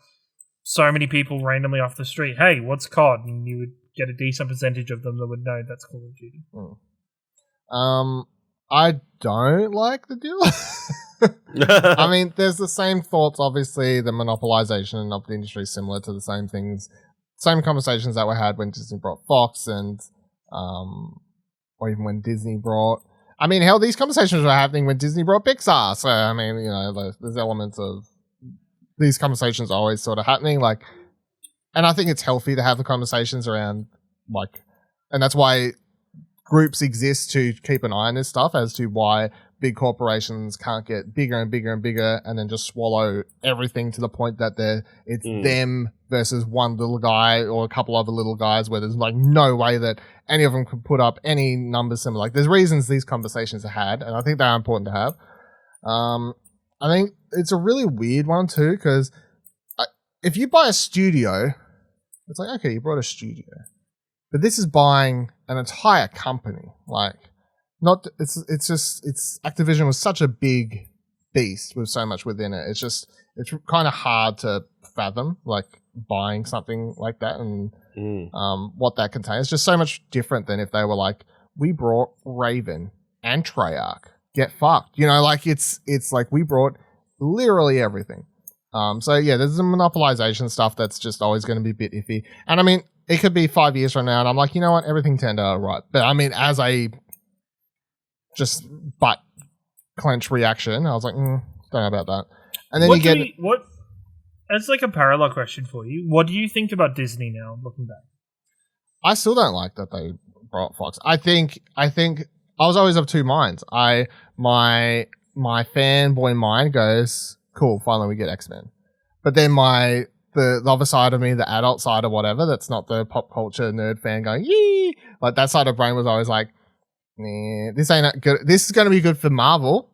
[SPEAKER 3] so many people randomly off the street, hey, what's COD? And you would get a decent percentage of them that would know that's Call of Duty.
[SPEAKER 1] I don't like the deal. I mean, there's the same thoughts, obviously, the monopolization of the industry is similar to the same things, same conversations that were had when Disney brought Fox and, or even when Disney brought, I mean, hell, these conversations were happening when Disney brought Pixar. So, I mean, there's elements of these conversations always sort of happening, and I think it's healthy to have the conversations around, and that's why groups exist to keep an eye on this stuff as to why big corporations can't get bigger and bigger and bigger and then just swallow everything to the point that it's them versus one little guy or a couple other little guys where there's like no way that any of them could put up any numbers similar. Like there's reasons these conversations are had, and I think they are important to have. I think it's a really weird one too, because if you buy a studio, it's like, okay, you bought a studio, but this is buying an entire company. Like, it's Activision was such a big beast with so much within it. It's kind of hard to fathom, like, buying something like that and what that contains. It's just so much different than if they were like, we brought Raven and Treyarch. Get fucked. You know, like it's like we brought literally everything. So yeah, there's the monopolization stuff that's just always going to be a bit iffy. And I mean, it could be 5 years from now and I'm like, you know what, everything turned out right. But I mean, as a just butt clench reaction, I was like, don't know about that. And then
[SPEAKER 3] what? As like a parallel question for you, what do you think about Disney now, looking back?
[SPEAKER 1] I still don't like that they brought Fox. I think I was always of two minds. My fanboy mind goes, cool, finally we get X-Men. But then the other side of me, the adult side or whatever, that's not the pop culture nerd fan going, yee! Like that side of brain was always like, nah, this ain't good. This is going to be good for Marvel,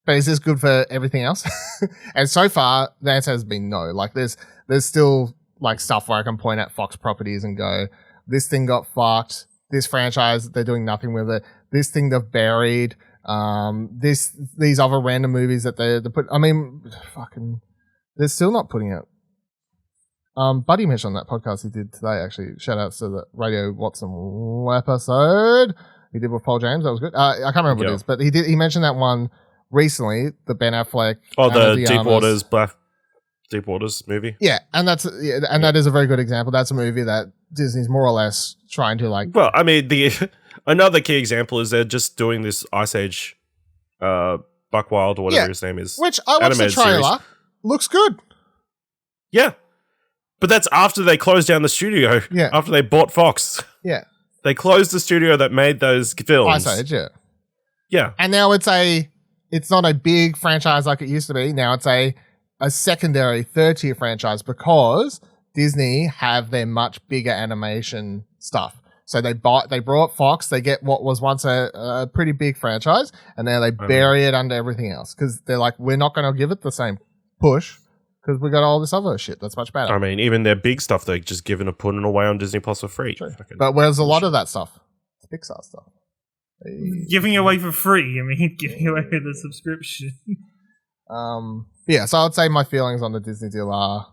[SPEAKER 1] but is this good for everything else? And so far, the answer has been no. Like there's still like stuff where I can point at Fox properties and go, this thing got fucked. This franchise, they're doing nothing with it. This thing they've buried. These other random movies that they put. I mean, fucking, they're still not putting out. Buddy mentioned on that podcast he did today. Actually, shout outs to the Radio Watson episode he did with Paul James. That was good. I can't remember what it is, but he mentioned that one recently. The Ben Affleck.
[SPEAKER 2] Oh, the Deep Waters movie.
[SPEAKER 1] Yeah, and that is a very good example. That's a movie that Disney's more or less trying to like.
[SPEAKER 2] Well, I mean, another key example is they're just doing this Ice Age, Buck Wild or whatever his name is,
[SPEAKER 1] which I watched the trailer. Series. Looks good.
[SPEAKER 2] Yeah, but that's after they closed down the studio.
[SPEAKER 1] Yeah,
[SPEAKER 2] after they bought Fox.
[SPEAKER 1] Yeah,
[SPEAKER 2] they closed the studio that made those films.
[SPEAKER 1] Ice Age, yeah,
[SPEAKER 2] yeah,
[SPEAKER 1] and now it's not a big franchise like it used to be. Now it's a secondary third-tier franchise because Disney have their much bigger animation stuff. So they brought Fox, they get what was once a pretty big franchise, and now they bury it under everything else because they're like, we're not going to give it the same push because we got all this other shit that's much better.
[SPEAKER 2] I mean, even their big stuff, they're just giving and putting away on Disney Plus for free.
[SPEAKER 1] But whereas a lot of that stuff, it's Pixar stuff.
[SPEAKER 3] Giving away for free, I mean, giving away with a subscription.
[SPEAKER 1] Yeah, so I'd say my feelings on the Disney deal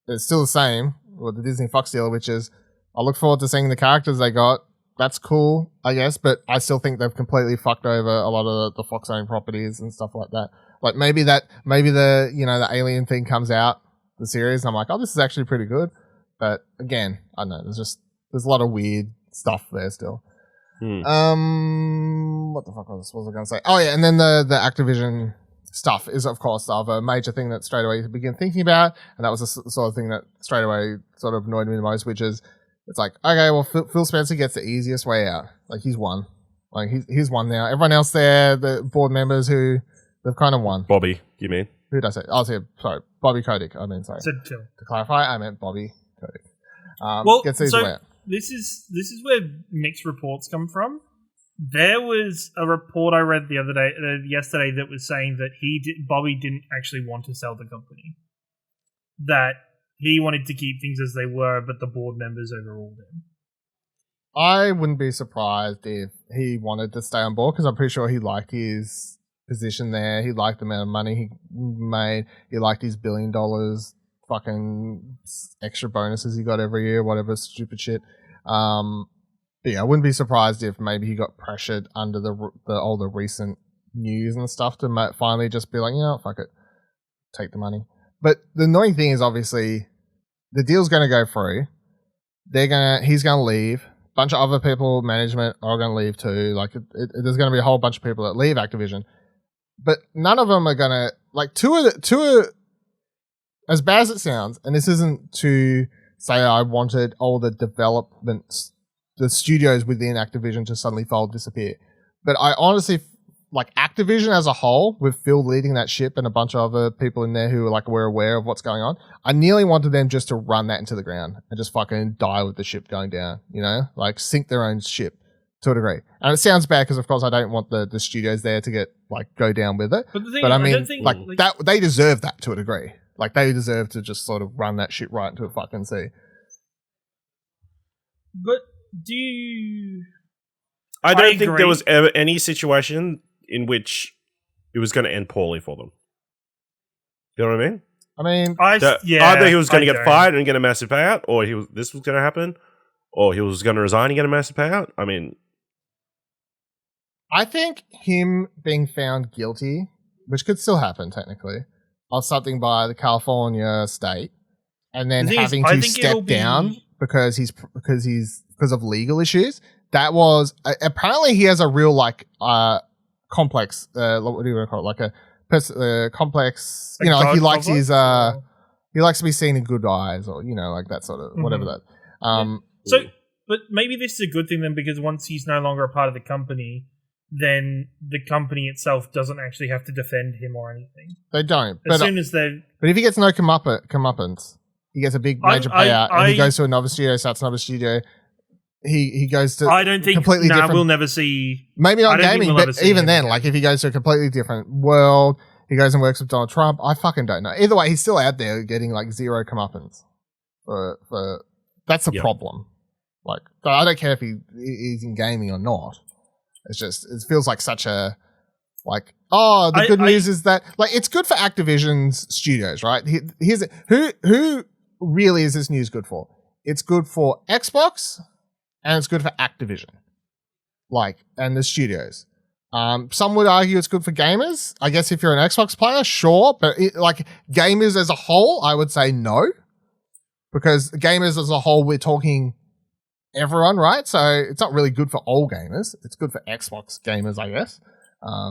[SPEAKER 1] it's still the same with the Disney Fox deal, which is I look forward to seeing the characters they got. That's cool, I guess, but I still think they've completely fucked over a lot of the Fox owned properties and stuff like that. Like maybe the the Alien thing comes out, the series, and I'm like, oh, this is actually pretty good. But again, I don't know, there's a lot of weird stuff there still. What the fuck was I going to say? Oh yeah, and then the Activision stuff is, of course, the other major thing that straight away you begin thinking about, and that was the sort of thing that straight away sort of annoyed me the most, which is, it's like, okay, well, Phil Spencer gets the easiest way out. Like, he's won. Like, he's won now. Everyone else there, the board members they've kind of won.
[SPEAKER 2] Bobby, you mean?
[SPEAKER 1] Who did I say? Sorry, Bobby Kotick. I mean, sorry.
[SPEAKER 3] Phil.
[SPEAKER 1] To clarify, I meant Bobby Kotick. Gets the easy way out.
[SPEAKER 3] This is where mixed reports come from. There was a report I read yesterday that was saying that Bobby didn't actually want to sell the company. That he wanted to keep things as they were, but the board members overruled him.
[SPEAKER 1] I wouldn't be surprised if he wanted to stay on board because I'm pretty sure he liked his position there. He liked the amount of money he made. He liked his $1 billion fucking extra bonuses he got every year, whatever stupid shit. But yeah, I wouldn't be surprised if maybe he got pressured under all the recent news and stuff to finally just be like, fuck it, take the money. But the annoying thing is obviously the deal's going to go through. He's going to leave. A bunch of other people, management, are going to leave too. Like there's going to be a whole bunch of people that leave Activision, but none of them are going to like two are as bad as it sounds. And this isn't to say I wanted all the development the studios within Activision just suddenly fold, disappear. But I honestly, like Activision as a whole, with Phil leading that ship and a bunch of other people in there who were aware of what's going on, I nearly wanted them just to run that into the ground and just fucking die with the ship going down, like sink their own ship to a degree. And it sounds bad because, of course, I don't want the studios there to go down with it.
[SPEAKER 3] But the thing
[SPEAKER 1] but
[SPEAKER 3] is,
[SPEAKER 1] I mean,
[SPEAKER 3] I don't think,
[SPEAKER 1] that they deserve that to a degree. Like, they deserve to just sort of run that shit right into a fucking sea.
[SPEAKER 3] But do you...
[SPEAKER 2] I don't think there was ever any situation in which it was going to end poorly for them. You know what I mean?
[SPEAKER 1] I mean,
[SPEAKER 2] either he was going to get fired and get a massive payout, or this was going to happen, or he was going to resign and get a massive payout. I mean,
[SPEAKER 1] I think him being found guilty, which could still happen technically, of something by the California state, and then having to step down because of legal issues. That was apparently he has a real complex. What do you want to call it? Like a complex. He likes his. He likes to be seen in good eyes, or like that sort of whatever that.
[SPEAKER 3] So, but maybe this is a good thing then, because once he's no longer a part of the company, then the company itself doesn't actually have to defend him or anything.
[SPEAKER 1] They don't.
[SPEAKER 3] As soon as they.
[SPEAKER 1] But if he gets no comeuppance, he gets a big major payout, and he goes to another studio, starts another studio. He goes to.
[SPEAKER 3] I don't think
[SPEAKER 1] completely different.
[SPEAKER 3] We'll never see.
[SPEAKER 1] Maybe not gaming, but even then, like if he goes to a completely different world, he goes and works with Donald Trump. I fucking don't know. Either way, he's still out there getting like zero comeuppance. For that's a problem. Like, I don't care if he's in gaming or not. It's just it feels like such a the good news is that it's good for Activision's studios, right? Here's who really is this news good for? It's good for Xbox. And it's good for Activision, and the studios. Some would argue it's good for gamers. I guess if you're an Xbox player, sure, but gamers as a whole, I would say no, because gamers as a whole, we're talking everyone, right? So it's not really good for all gamers. It's good for Xbox gamers, I guess.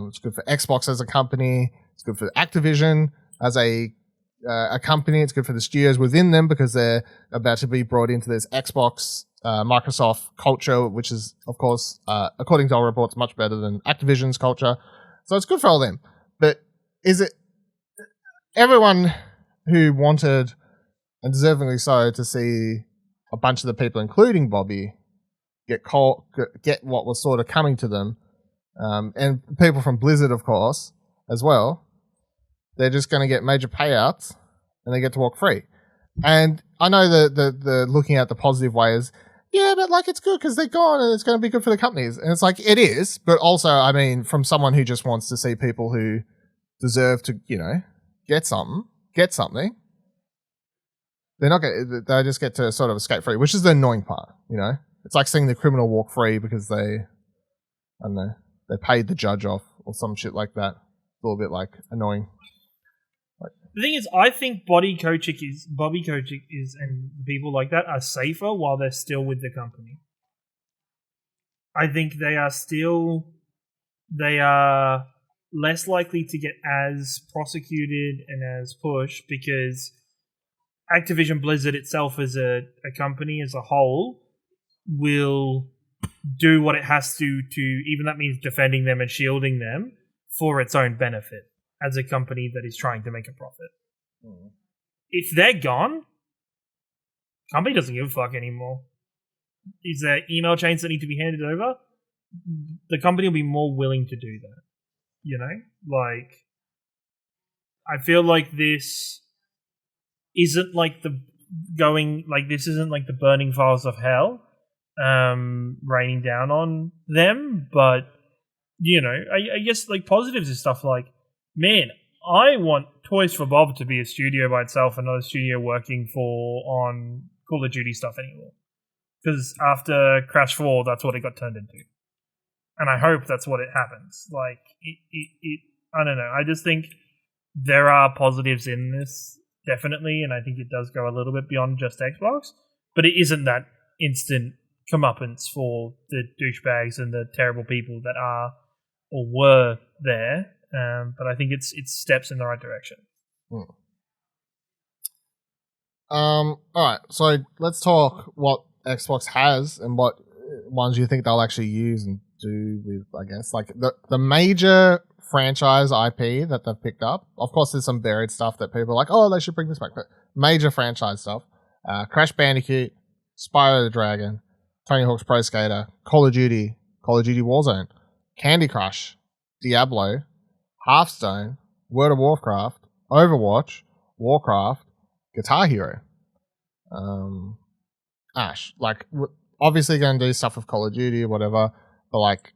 [SPEAKER 1] It's good for Xbox as a company. It's good for Activision as a company. It's good for the studios within them because they're about to be brought into this Xbox. Microsoft culture, which is, of course, according to our reports, much better than Activision's culture. So it's good for all them. But is it everyone who wanted, and deservingly so, to see a bunch of the people, including Bobby, get what was sort of coming to them, and people from Blizzard, of course, as well, they're just going to get major payouts and they get to walk free. And I know the looking at the positive way is, yeah, but it's good because they're gone and it's going to be good for the companies. And it's it is, but also, I mean, from someone who just wants to see people who deserve to, get something, they're not going they just get to sort of escape free, which is the annoying part, It's like seeing the criminal walk free because they, I don't know, they paid the judge off or some shit like that. It's a little bit annoying.
[SPEAKER 3] The thing is, I think Bobby Kotick is, and people like that are safer while they're still with the company. I think they are less likely to get as prosecuted and as pushed because Activision Blizzard itself as a company as a whole will do what it has to, even that means defending them and shielding them for its own benefit. As a company that is trying to make a profit. If they're gone, company doesn't give a fuck anymore. Is there email chains that need to be handed over? The company will be more willing to do that. I feel like this isn't this isn't the burning files of hell raining down on them, but I guess positives is stuff man, I want Toys for Bob to be a studio by itself and not a studio working on Call of Duty stuff anymore. Because after Crash 4, that's what it got turned into. And I hope that's what it happens. I don't know. I just think there are positives in this, definitely, and I think it does go a little bit beyond just Xbox. But it isn't that instant comeuppance for the douchebags and the terrible people that are or were there. But I think it's steps in the right direction.
[SPEAKER 1] All right, so let's talk what Xbox has and what ones you think they'll actually use and do with, I guess, like the major franchise IP that they've picked up. Of course, there's some buried stuff that people are like, oh, they should bring this back. But major franchise stuff: Crash Bandicoot, Spyro the Dragon, Tony Hawk's Pro Skater, Call of Duty Warzone, Candy Crush, Diablo, Hearthstone, World of Warcraft, Overwatch, Warcraft, Guitar Hero. Ash, like, obviously going to do stuff with Call of Duty or whatever, but like,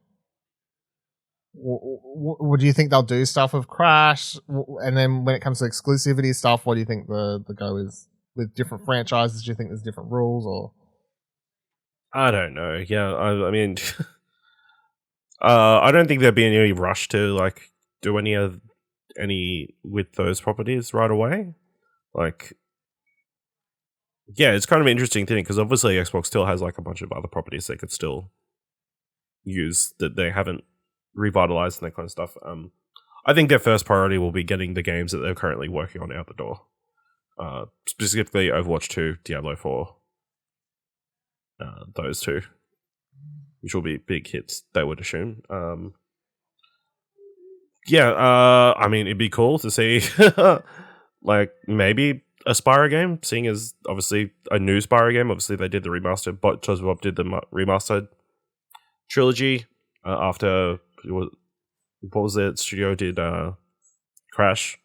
[SPEAKER 1] what do you think they'll do stuff with Crash? And then when it comes to exclusivity stuff, what do you think the go is with different franchises? Do you think there's different rules or?
[SPEAKER 2] I don't know. Yeah, I mean, I don't think there'd be any rush to like do any with those properties right away. Like, yeah, it's kind of an interesting thing because obviously Xbox still has like a bunch of other properties they could still use that they haven't revitalized and that kind of stuff. I think their first priority will be getting the games that they're currently working on out the door. Specifically Overwatch 2, Diablo 4. Those two, which will be big hits, they would assume. I mean, it'd be cool to see like maybe a Spyro game, seeing as obviously a new Spyro game. Obviously, they did the remastered, but Bob did the remastered trilogy after what was it? Studio did Crash,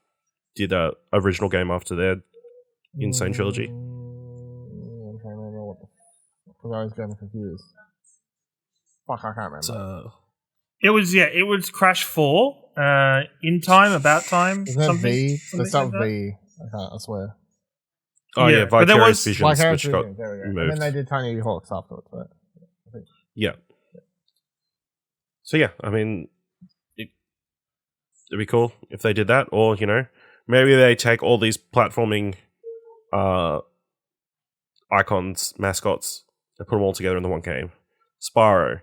[SPEAKER 2] did a original game after their Insane trilogy.
[SPEAKER 1] I'm trying to remember what because I was getting confused. Fuck, I can't remember.
[SPEAKER 3] It was Crash 4, In Time, About Time,
[SPEAKER 1] Isn't that
[SPEAKER 3] something.
[SPEAKER 1] V?
[SPEAKER 3] Something
[SPEAKER 1] That's not
[SPEAKER 3] like that?
[SPEAKER 1] V. I swear.
[SPEAKER 2] Oh yeah,
[SPEAKER 3] but there
[SPEAKER 2] Vicarious
[SPEAKER 3] was-
[SPEAKER 2] Visions,
[SPEAKER 1] Vicarious
[SPEAKER 2] which got
[SPEAKER 1] Visions, there we go.
[SPEAKER 2] moved.
[SPEAKER 1] And then they did Tony Hawk's afterwards, right? I think.
[SPEAKER 2] Yeah. So yeah, I mean, it'd be cool if they did that, or maybe they take all these platforming icons, mascots, and put them all together in the one game. Spyro,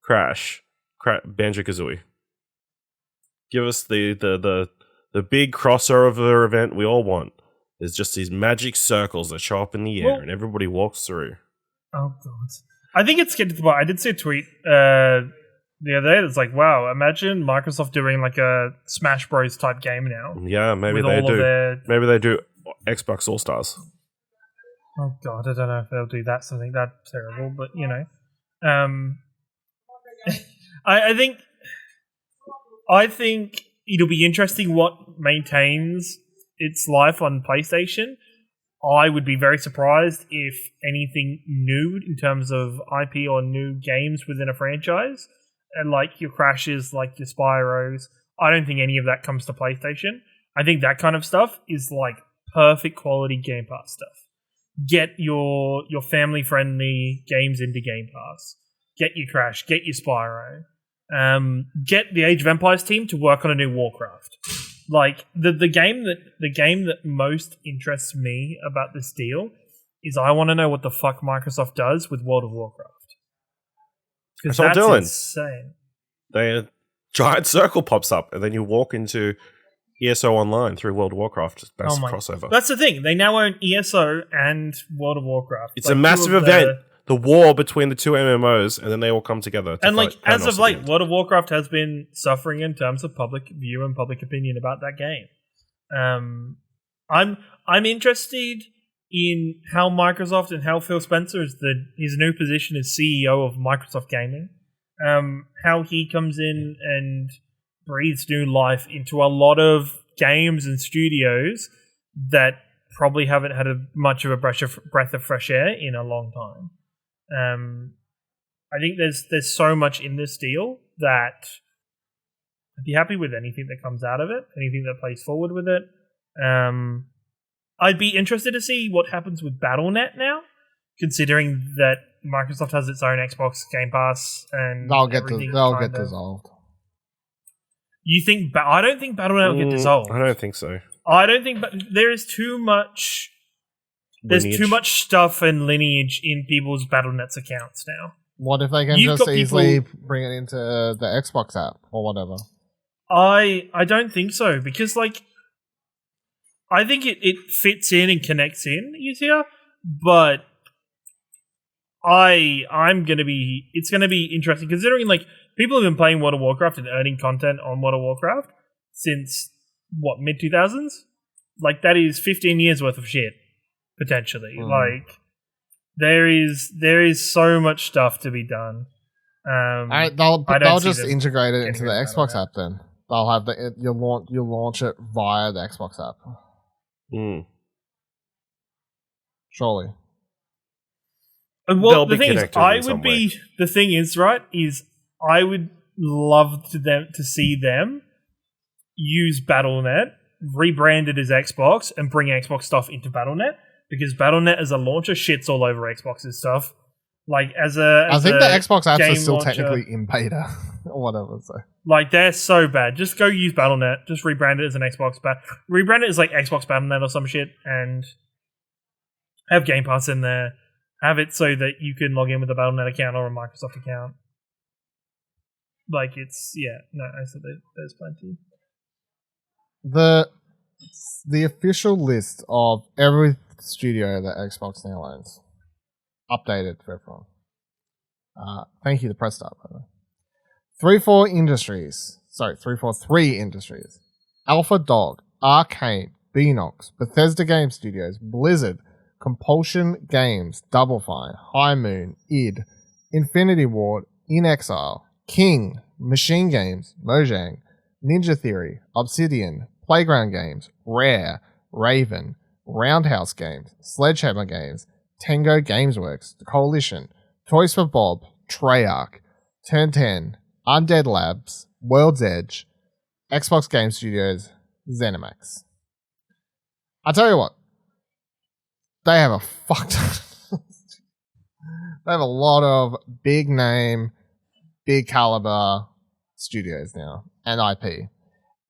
[SPEAKER 2] Crash, Banjo-Kazooie. Give us the big crossover event we all want. There's just these magic circles that show up in the air, and everybody walks through.
[SPEAKER 3] Oh god! I think it's getting to the point. I did see a tweet the other day that's like, "Wow, imagine Microsoft doing like a Smash Bros type game now."
[SPEAKER 2] Yeah, maybe
[SPEAKER 3] with
[SPEAKER 2] they
[SPEAKER 3] all of
[SPEAKER 2] do.
[SPEAKER 3] their-
[SPEAKER 2] Maybe they do Xbox All Stars.
[SPEAKER 3] Oh god, I don't know if they'll do that. Something that terrible, but I think it'll be interesting what maintains its life on PlayStation. I would be very surprised if anything new in terms of IP or new games within a franchise, and like your Crashes, like your Spyros, I don't think any of that comes to PlayStation. I think that kind of stuff is like perfect quality Game Pass stuff. Get your family-friendly games into Game Pass. Get your Crash, get your Spyro. Get the Age of Empires team to work on a new Warcraft. Like the game that most interests me about this deal is I want to know what the fuck Microsoft does with World of Warcraft. Because
[SPEAKER 2] That's all
[SPEAKER 3] that's
[SPEAKER 2] doing.
[SPEAKER 3] insane.
[SPEAKER 2] A giant circle pops up, and then you walk into ESO Online through World of Warcraft. That's crossover.
[SPEAKER 3] That's the thing. They now own ESO and World of Warcraft.
[SPEAKER 2] It's a massive event. The war between the two MMOs, and then they all come together.
[SPEAKER 3] And like as of late,
[SPEAKER 2] what?
[SPEAKER 3] World of Warcraft has been suffering in terms of public view and public opinion about that game. I'm interested in how Microsoft and how Phil Spencer his new position as CEO of Microsoft Gaming, how he comes in and breathes new life into a lot of games and studios that probably haven't had much of a breath of fresh air in a long time. I think there's so much in this deal that I'd be happy with anything that comes out of it, anything that plays forward with it. I'd be interested to see what happens with Battle.net now, considering that Microsoft has its own Xbox Game Pass and
[SPEAKER 1] they'll get dissolved.
[SPEAKER 3] You think? I don't think Battle.net will get dissolved.
[SPEAKER 2] I don't think so.
[SPEAKER 3] I don't think. But there is too much. There's too much stuff and lineage in people's Battle.net's accounts now.
[SPEAKER 1] What if they can just easily bring it into the Xbox app or whatever?
[SPEAKER 3] I don't think so, because like I think it fits in and connects in easier, but it's gonna be interesting considering like people have been playing World of Warcraft and earning content on World of Warcraft since mid 2000s. Like that is 15 years worth of shit potentially. Like there is so much stuff to be done.
[SPEAKER 1] They'll just integrate it into the Xbox app. Then they'll have you'll launch it via the Xbox app. Surely.
[SPEAKER 3] Well, the thing is, the thing is, right, is I would love to see them use Battle.net, rebrand it as Xbox, and bring Xbox stuff into Battle.net, because Battle.net as a launcher shits all over Xbox's stuff. Like I think
[SPEAKER 1] the Xbox apps are still technically in beta or whatever. So
[SPEAKER 3] like they're so bad. Just go use Battle.net. Just rebrand it as an Xbox. Rebrand it as like Xbox Battle.net or some shit, and have Game Pass in there. Have it so that you can log in with a Battle.net account or a Microsoft account. Like it's I said there's plenty.
[SPEAKER 1] The official list of every studio that Xbox now owns, updated for everyone. Thank you to Press Start, by the way. 343 Industries, Alpha Dog, Arcane, Beanox, Bethesda Game Studios, Blizzard, Compulsion Games, Double Fine, High Moon, id, Infinity Ward, In Exile, King, Machine Games, Mojang, Ninja Theory, Obsidian, Playground Games, Rare, Raven, Roundhouse Games, Sledgehammer Games, Tango Gamesworks, The Coalition, Toys for Bob, Treyarch, Turn 10, Undead Labs, World's Edge, Xbox Game Studios, ZeniMax. I tell you what, they have a they have a lot of big name, big caliber studios now and IP.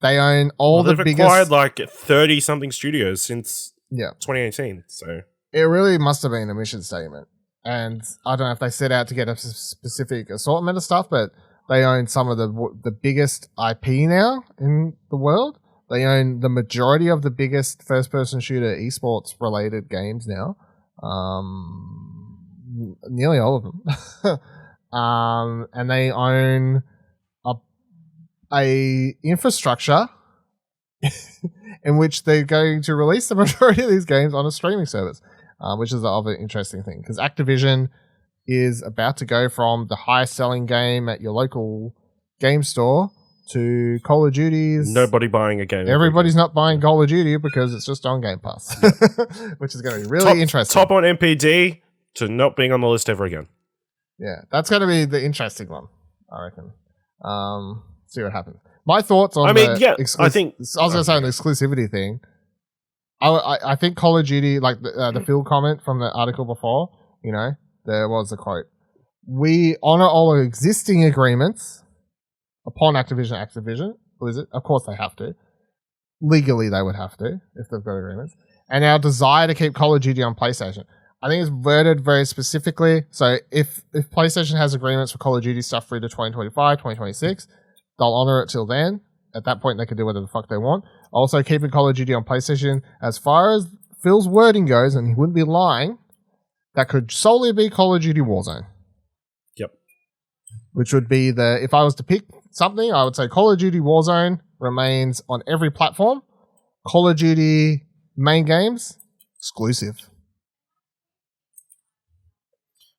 [SPEAKER 1] They own all the biggest. They've
[SPEAKER 2] acquired like 30 something studios since 2018. So
[SPEAKER 1] it really must have been a mission statement. And I don't know if they set out to get a specific assortment of stuff, but they own some of the biggest IP now in the world. They own the majority of the biggest first-person shooter esports related games now. Nearly all of them. And they own a infrastructure in which they're going to release the majority of these games on a streaming service, which is the other interesting thing. Because Activision is about to go from the highest selling game at your local game store to Call of Duty's.
[SPEAKER 2] Nobody buying a game.
[SPEAKER 1] Everybody's not buying Call of Duty because it's just on Game Pass, which is going to be really interesting.
[SPEAKER 2] Top on MPD to not being on the list ever again.
[SPEAKER 1] Yeah, that's going to be the interesting one, I reckon. See what happens. My thoughts on I think I was going to say on the exclusivity thing. I think Call of Duty, like the Phil comment from the article before, there was a quote. We honor all our existing agreements upon Activision, Blizzard. Of course they have to. Legally they would have to if they've got agreements. And our desire to keep Call of Duty on PlayStation. I think it's worded very specifically. So if PlayStation has agreements for Call of Duty stuff through to 2025, 2026, they'll honor it till then. At that point, they can do whatever the fuck they want. Also, keeping Call of Duty on PlayStation, as far as Phil's wording goes, and he wouldn't be lying, that could solely be Call of Duty Warzone.
[SPEAKER 2] Yep.
[SPEAKER 1] Which would be if I was to pick something, I would say Call of Duty Warzone remains on every platform. Call of Duty main games, exclusive.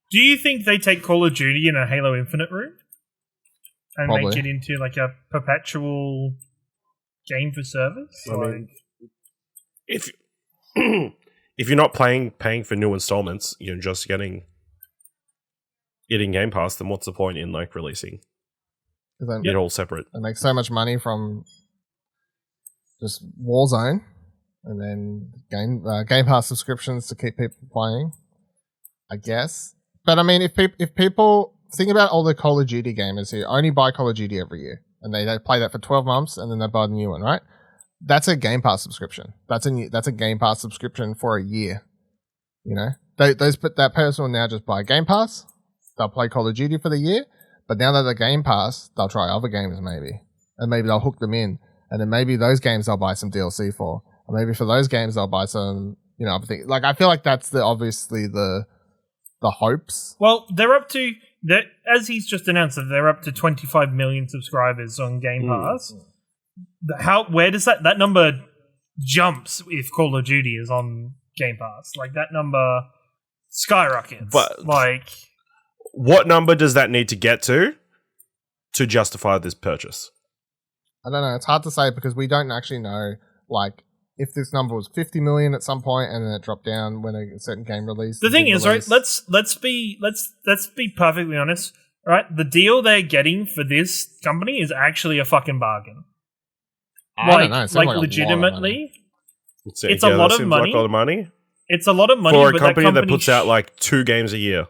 [SPEAKER 3] Do you think they take Call of Duty in a Halo Infinite route? And
[SPEAKER 1] Probably.
[SPEAKER 3] make it into like a perpetual game for service?
[SPEAKER 2] I mean, if you're not paying for new installments, you're just getting Game Pass, then what's the point in like releasing it all separate? They
[SPEAKER 1] make so much money from just Warzone and then Game Pass subscriptions to keep people playing, I guess. But I mean, if people think about all the Call of Duty gamers who only buy Call of Duty every year and they play that for 12 months and then they buy the new one, right? That's a Game Pass subscription. That's a Game Pass subscription for a year. That person will now just buy Game Pass. They'll play Call of Duty for the year, but now that they're Game Pass, they'll try other games maybe, and maybe they'll hook them in, and then maybe those games they'll buy some DLC for, or maybe for those games they'll buy some, other things. Like I feel like that's obviously the the hopes.
[SPEAKER 3] Well, they're up to as he's just announced that they're up to 25 million subscribers on Game Pass. Where does that number jumps if Call of Duty is on Game Pass? Like that number skyrockets.
[SPEAKER 2] But
[SPEAKER 3] like,
[SPEAKER 2] what number does that need to get to justify this purchase?
[SPEAKER 1] I don't know. It's hard to say because we don't actually know, like, if this number was 50 million at some point and then it dropped down when a certain game released.
[SPEAKER 3] The thing is, right? Let's be perfectly honest. Right, the deal they're getting for this company is actually a fucking bargain.
[SPEAKER 1] I don't know. It seems
[SPEAKER 3] like legitimately, it's a lot of money.
[SPEAKER 2] Like a lot of money.
[SPEAKER 3] It's a lot of money
[SPEAKER 2] for a company that puts out like 2 games a year.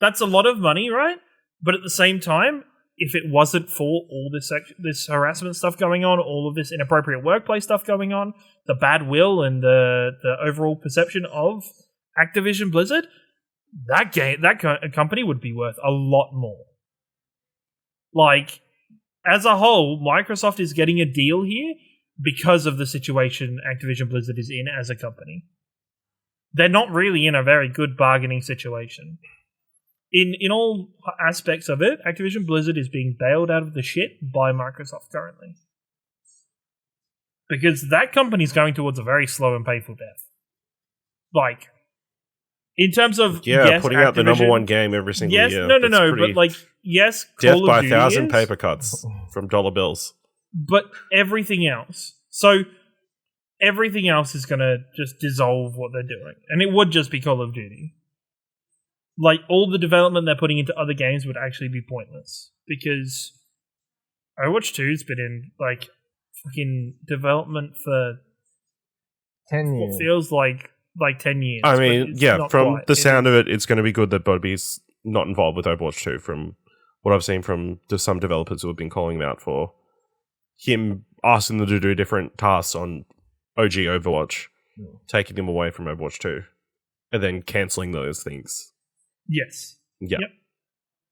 [SPEAKER 3] That's a lot of money, right? But at the same time, if it wasn't for all this harassment stuff going on, all of this inappropriate workplace stuff going on, the bad will and the overall perception of Activision Blizzard, that company would be worth a lot more. Like, as a whole, Microsoft is getting a deal here because of the situation Activision Blizzard is in as a company. They're not really in a very good bargaining situation. In all aspects of it, Activision Blizzard is being bailed out of the shit by Microsoft currently. Because that company's going towards a very slow and painful death. Like, in terms of
[SPEAKER 2] putting out the number one game every single year.
[SPEAKER 3] But like, yes,
[SPEAKER 2] death
[SPEAKER 3] Call
[SPEAKER 2] by
[SPEAKER 3] of Duty
[SPEAKER 2] 1,000
[SPEAKER 3] is,
[SPEAKER 2] paper cuts from dollar bills.
[SPEAKER 3] But everything else. So everything else is going to just dissolve what they're doing. And it would just be Call of Duty. Like, all the development they're putting into other games would actually be pointless. Because Overwatch 2's been in, like, fucking development for
[SPEAKER 1] 10 years.
[SPEAKER 3] What feels like 10 years.
[SPEAKER 2] I mean, from the sound of it, it's going to be good that Bobby's not involved with Overwatch 2 from what I've seen from some developers who have been calling him out for him asking them to do different tasks on OG Overwatch, taking them away from Overwatch 2, and then cancelling those things.
[SPEAKER 3] Yes.
[SPEAKER 2] Yeah. Yep.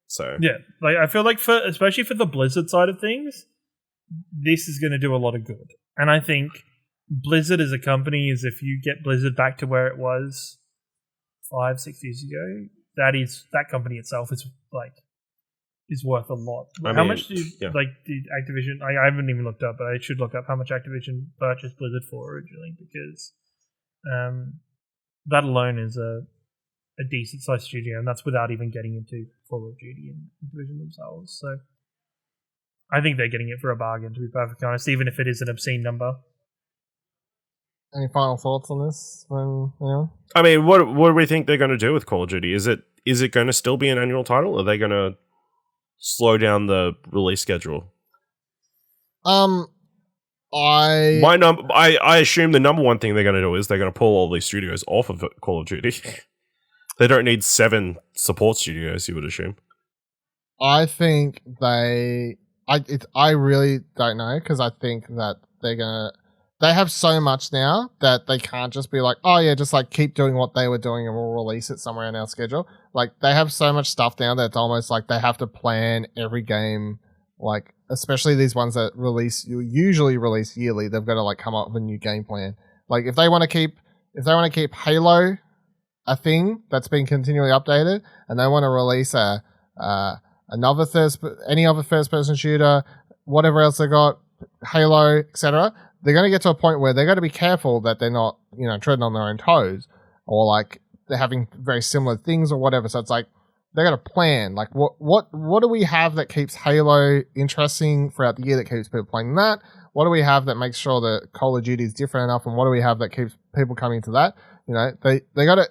[SPEAKER 2] So
[SPEAKER 3] yeah, like I feel like especially for the Blizzard side of things, this is going to do a lot of good. And I think Blizzard as a company is, if you get Blizzard back to where it was 5-6 years ago, that company itself is worth a lot. How much did Activision? I haven't even looked up, but I should look up how much Activision purchased Blizzard for originally, because that alone is a decent sized studio, and that's without even getting into Call of Duty and Activision themselves. So I think they're getting it for a bargain, to be perfectly honest, even if it is an obscene number.
[SPEAKER 1] Any final thoughts on this?
[SPEAKER 2] I mean, what do we think they're going to do with Call of Duty? Is it going to still be an annual title? Or are they going to slow down the release schedule? I assume the number one thing they're going to do is they're going to pull all these studios off of Call of Duty. They don't need 7 support studios, you would assume.
[SPEAKER 1] I think I really don't know, because I think that they have so much now that they can't just be like, oh yeah, just like keep doing what they were doing and we'll release it somewhere in our schedule. Like, they have so much stuff now that it's almost like they have to plan every game, like, especially these ones that usually release yearly. They've got to like come up with a new game plan. Like, if they want to keep Halo a thing that's been continually updated, and they want to release any other first person shooter, whatever else they got, Halo, etc., they're going to get to a point where they've got to be careful that they're not, treading on their own toes, or like they're having very similar things or whatever. So it's like they got to plan. Like, what do we have that keeps Halo interesting throughout the year, that keeps people playing that? What do we have that makes sure that Call of Duty is different enough? And what do we have that keeps people coming to that? They got to.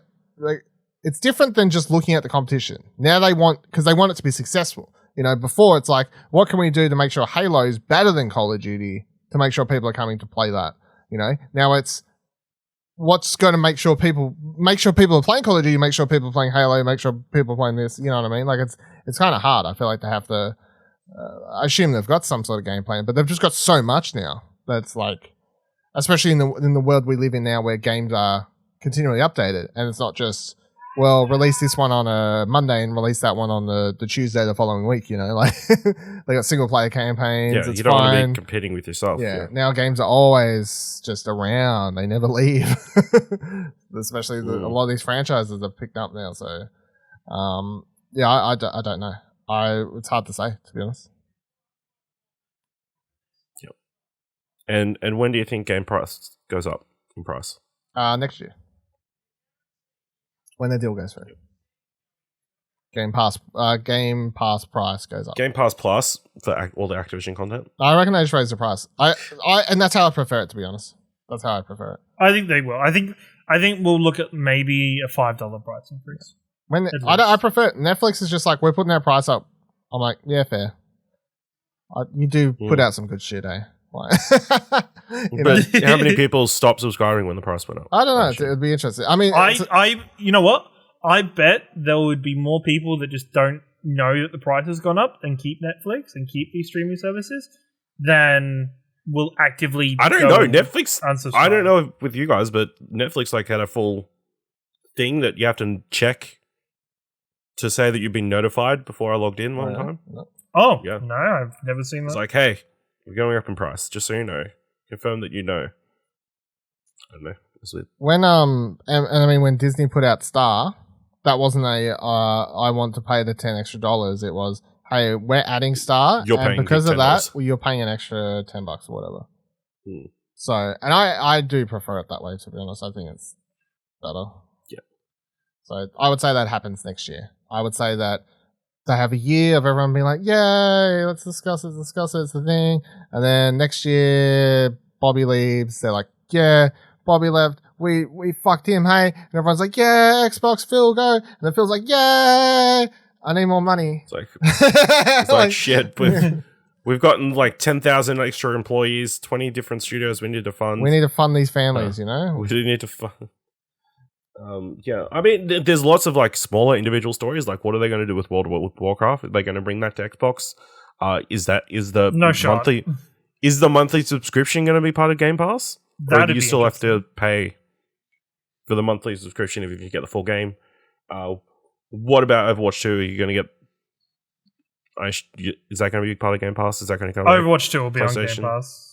[SPEAKER 1] It's different than just looking at the competition. Now because they want it to be successful. Before it's like, what can we do to make sure Halo is better than Call of Duty, to make sure people are coming to play that? Now it's what's going to make sure people are playing Call of Duty, make sure people are playing Halo, make sure people are playing this. You know what I mean? Like, it's kind of hard. I feel like they have to. I assume they've got some sort of game plan, but they've just got so much now that's like, especially in the world we live in now, where games are continually updated, and it's not just, well, release this one on a Monday and release that one on the Tuesday the following week. Like, they got single player campaigns.
[SPEAKER 2] Yeah,
[SPEAKER 1] it's
[SPEAKER 2] you don't
[SPEAKER 1] fine.
[SPEAKER 2] want to be competing with yourself.
[SPEAKER 1] Yeah, now games are always just around; they never leave. Especially a lot of these franchises have picked up now. So Yeah, I don't know. It's hard to say, to be honest.
[SPEAKER 2] Yep. And when do you think game price goes up in price?
[SPEAKER 1] Next year, when the deal goes through. Game Pass price goes up.
[SPEAKER 2] Game Pass Plus for all the Activision content.
[SPEAKER 1] I reckon they just raise the price. And that's how I prefer it, to be honest. That's how I prefer it.
[SPEAKER 3] I think they will. I think we'll look at maybe a $5 price increase.
[SPEAKER 1] I prefer it. Netflix is just like, we're putting our price up. I'm like, yeah, fair. You do put out some good shit, eh? Like,
[SPEAKER 2] but how many people stopped subscribing when the price went up?
[SPEAKER 1] I don't know. It'd be interesting. I mean,
[SPEAKER 3] you know what? I bet there would be more people that just don't know that the price has gone up and keep Netflix and keep these streaming services than will actively.
[SPEAKER 2] I don't know. Netflix.
[SPEAKER 3] Unsubscribe.
[SPEAKER 2] I don't know with you guys, but Netflix had a full thing that you have to check to say that you've been notified before I logged in one time.
[SPEAKER 1] No.
[SPEAKER 3] Oh,
[SPEAKER 2] yeah.
[SPEAKER 3] No, I've never seen that.
[SPEAKER 2] It's like, hey, we're going up in price, just so you know. Confirm that you know. I don't know. It's weird.
[SPEAKER 1] When and I mean, when Disney put out Star, that wasn't I want to pay the $10 extra. It was, hey, we're adding Star,
[SPEAKER 2] You're
[SPEAKER 1] and
[SPEAKER 2] paying
[SPEAKER 1] because of
[SPEAKER 2] $10.
[SPEAKER 1] that, you're paying an extra $10 or whatever. So, and I do prefer it that way, to be honest. I think it's better.
[SPEAKER 2] Yeah.
[SPEAKER 1] So I would say that happens next year. I would say that they have a year of everyone being like, yay, let's discuss it, it's the thing. And then next year, Bobby leaves. They're like, yeah, Bobby left. We fucked him, hey? And everyone's like, yeah, Xbox, Phil, go. And then Phil's like, yay, I need more money.
[SPEAKER 2] It's like shit. We've gotten 10,000 extra employees, 20 different studios we need to fund.
[SPEAKER 1] We need to fund these families, you know?
[SPEAKER 2] We do need to fund. Yeah, I mean, there's lots of smaller individual stories. What are they going to do with World of Warcraft? Are they going to bring that to Xbox? Is the monthly subscription going to be part of Game Pass? Or do you still have to pay for the monthly subscription if you get the full game? What about Overwatch 2? Are you going to get? Is that going to be part of Game Pass? Is that going to come?
[SPEAKER 3] Overwatch 2 will be on Game Pass.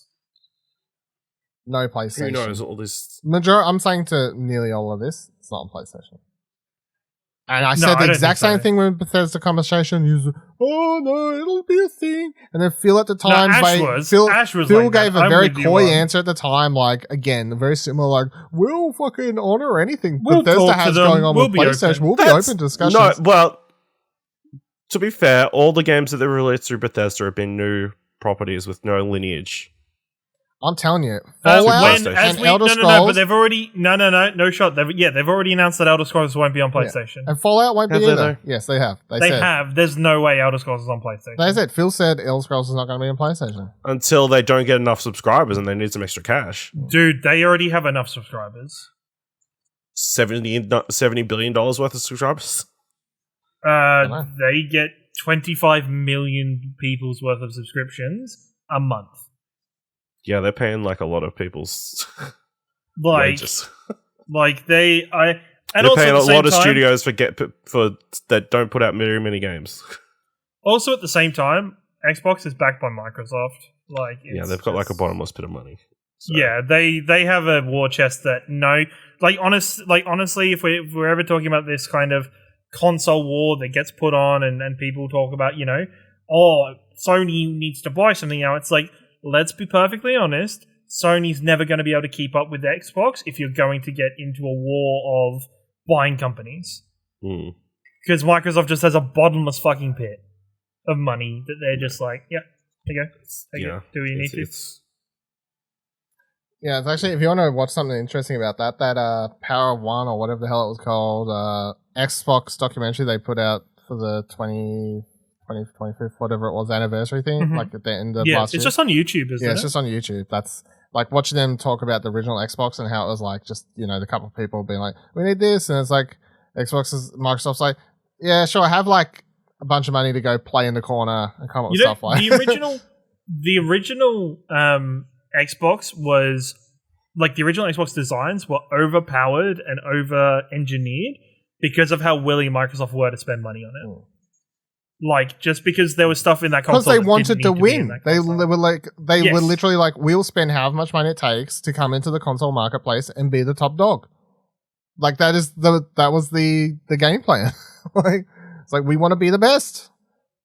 [SPEAKER 1] No PlayStation.
[SPEAKER 2] Who knows all this?
[SPEAKER 1] I'm saying to nearly all of this, it's not on PlayStation. And I said the exact same thing when Bethesda conversation. He was, oh no, it'll be a thing. And then Phil at the time, Phil gave a very coy answer at the time, again, very similar, we'll fucking honor anything Bethesda has going on with PlayStation. We'll be open to discussions.
[SPEAKER 2] No, well, to be fair, all the games that they released through Bethesda have been new properties with no lineage.
[SPEAKER 1] I'm telling you, Fallout and Elder Scrolls.
[SPEAKER 3] But they've already no shot. They've already announced that Elder Scrolls won't be on PlayStation,
[SPEAKER 1] and Fallout won't be either. Yes, they have. They
[SPEAKER 3] have. There's no way Elder Scrolls is on PlayStation.
[SPEAKER 1] They said Phil said Elder Scrolls is not going to be on PlayStation
[SPEAKER 2] until they don't get enough subscribers and they need some extra cash.
[SPEAKER 3] Dude, they already have enough subscribers.
[SPEAKER 2] $70 billion worth of subscribers.
[SPEAKER 3] They get 25 million people's worth of subscriptions a month.
[SPEAKER 2] Yeah, they're paying a lot of people's wages.
[SPEAKER 3] They're
[SPEAKER 2] paying a lot of studios for that don't put out very many games.
[SPEAKER 3] Also, at the same time, Xbox is backed by Microsoft.
[SPEAKER 2] They've got a bottomless pit of money. So.
[SPEAKER 3] Yeah, they have a war chest that honestly, if we're ever talking about this kind of console war that gets put on and people talk about, Sony needs to buy something now. It's let's be perfectly honest, Sony's never going to be able to keep up with the Xbox if you're going to get into a war of buying companies. Because Microsoft just has a bottomless fucking pit of money that they're just here you go. Take it. Do what you need to.
[SPEAKER 1] Yeah, it's actually, if you want to watch something interesting about that Power of One or whatever the hell it was called, Xbox documentary they put out for the 25th, whatever it was, anniversary thing, at the end of last year.
[SPEAKER 3] It's just on YouTube, isn't it?
[SPEAKER 1] Yeah, it's just on YouTube. That's watching them talk about the original Xbox and how it was just, the couple of people being like, we need this, and it's Microsoft's like, yeah, sure, I have a bunch of money to go play in the corner and come up with stuff
[SPEAKER 3] the original Xbox was the original Xbox designs were overpowered and over-engineered because of how willing Microsoft were to spend money on it. Just because there was stuff in that console.
[SPEAKER 1] Because they wanted to win. They were literally we'll spend however much money it takes to come into the console marketplace and be the top dog. That was the game plan. Like, it's like, we want to be the best.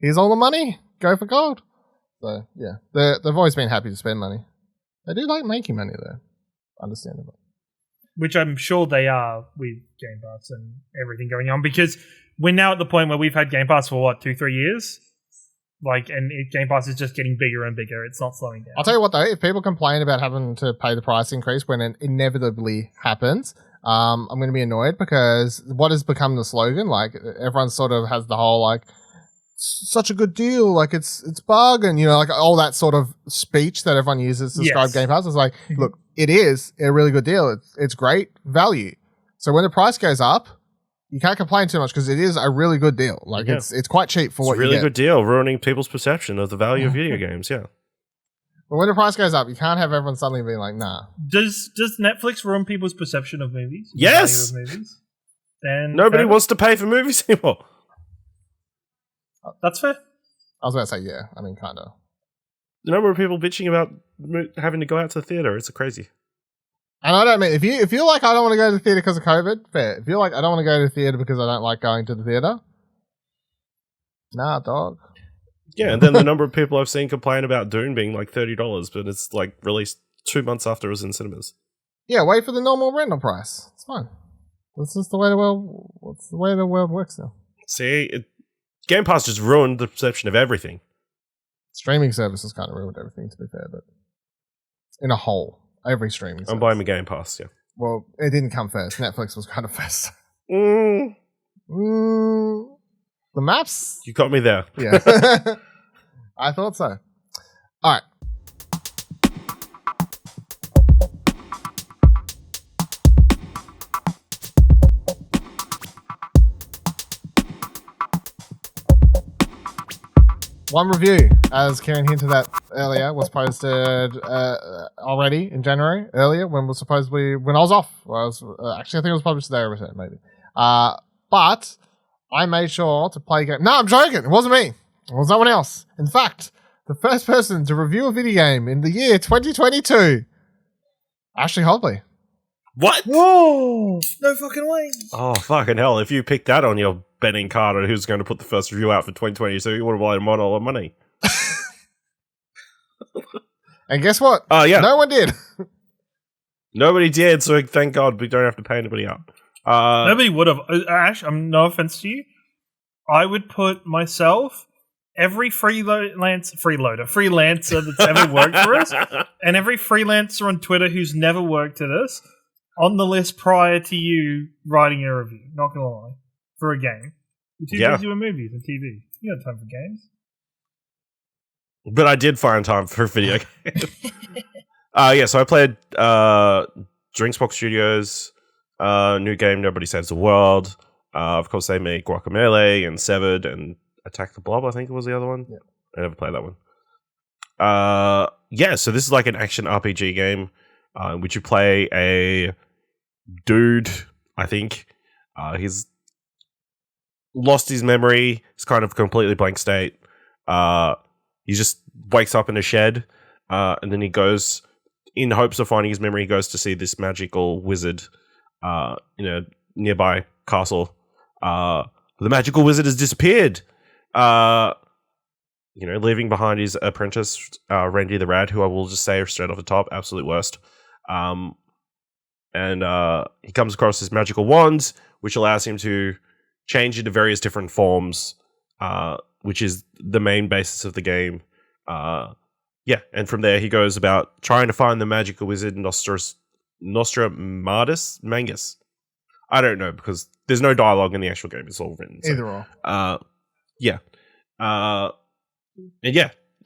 [SPEAKER 1] Here's all the money. Go for gold. So, yeah. They've always been happy to spend money. They do like making money, though. Understandable.
[SPEAKER 3] Which I'm sure they are with Game Pass and everything going on, because we're now at the point where we've had Game Pass for, 2-3 years? Game Pass is just getting bigger and bigger. It's not slowing down.
[SPEAKER 1] I'll tell you what, though. If people complain about having to pay the price increase when it inevitably happens, I'm going to be annoyed, because what has become the slogan? Like, everyone sort of has the whole, like, such a good deal, like it's bargain, like all that sort of speech that everyone uses to describe Game Pass. It's like, look, it is a really good deal. It's great value. So when the price goes up, you can't complain too much, because it is a really good deal. Like it's quite cheap for what you get. It's a really
[SPEAKER 2] good deal, ruining people's perception of the value of video games. Yeah.
[SPEAKER 1] But when the price goes up, you can't have everyone suddenly being like, nah.
[SPEAKER 3] Does Netflix ruin people's perception of movies?
[SPEAKER 2] Yes.
[SPEAKER 3] The value of movies? Then
[SPEAKER 2] nobody wants to pay for movies anymore.
[SPEAKER 3] That's fair.
[SPEAKER 1] I was about to say, yeah. I mean, kind of.
[SPEAKER 2] The number of people bitching about having to go out to the theater, it's crazy.
[SPEAKER 1] And I don't mean, if you're like, I don't want to go to the theater because of COVID, fair. If you're like, I don't want to go to the theater because I don't like going to the theater, nah, dog.
[SPEAKER 2] Yeah, and then the number of people I've seen complain about Dune being like $30, but it's like released 2 months after it was in cinemas.
[SPEAKER 1] Yeah, wait for the normal rental price. It's fine. This is the way the world works now.
[SPEAKER 2] See, Game Pass just ruined the perception of everything.
[SPEAKER 1] Streaming services kind of ruined everything, to be fair, but in a whole, every streaming service.
[SPEAKER 2] I'm buying the Game Pass, yeah.
[SPEAKER 1] Well, it didn't come first. Netflix was kind of first.
[SPEAKER 2] The
[SPEAKER 1] maps?
[SPEAKER 2] You got me there.
[SPEAKER 1] Yeah. I thought so. All right. One review, as Kieran hinted at earlier, was posted already in January, earlier, when I was off. Actually, I think it was published the day I returned, maybe. But I made sure to play game. No, I'm joking. It wasn't me. It was someone else. In fact, the first person to review a video game in the year 2022, Ashley Hobley.
[SPEAKER 2] What?
[SPEAKER 3] Whoa! No fucking way.
[SPEAKER 2] Oh, fucking hell. If you picked that on your betting card on who's going to put the first review out for 2022, you would have won a lot of money.
[SPEAKER 1] And guess what?
[SPEAKER 2] Oh, yeah.
[SPEAKER 1] No one did.
[SPEAKER 2] Nobody did, so thank God we don't have to pay anybody out.
[SPEAKER 3] Nobody would have. Ash, no offense to you. I would put myself, every freelancer that's ever worked for us, and every freelancer on Twitter who's never worked at us, on the list prior to you writing a review. Not gonna lie. For a game. You're too busy with movies and TV. You got time for games.
[SPEAKER 2] But I did find time for video games. So I played Drinkspot Studios, new game Nobody Saves the World. Of course, they made Guacamelee and Severed and Attack the Blob, I think it was the other one.
[SPEAKER 1] Yeah.
[SPEAKER 2] I never played that one. So this is like an action RPG game in which you play a dude, I think. He's lost his memory. It's kind of completely blank state. He just wakes up in a shed, and then he goes, in hopes of finding his memory, he goes to see this magical wizard in a nearby castle. The magical wizard has disappeared. Leaving behind his apprentice, Randy the Rad, who I will just say straight off the top, absolute worst. And he comes across this magical wand, which allows him to change into various different forms, which is the main basis of the game. And from there he goes about trying to find the magical wizard Nostramatis Mangus. I don't know, because there's no dialogue in the actual game. It's all written. So,
[SPEAKER 1] either or.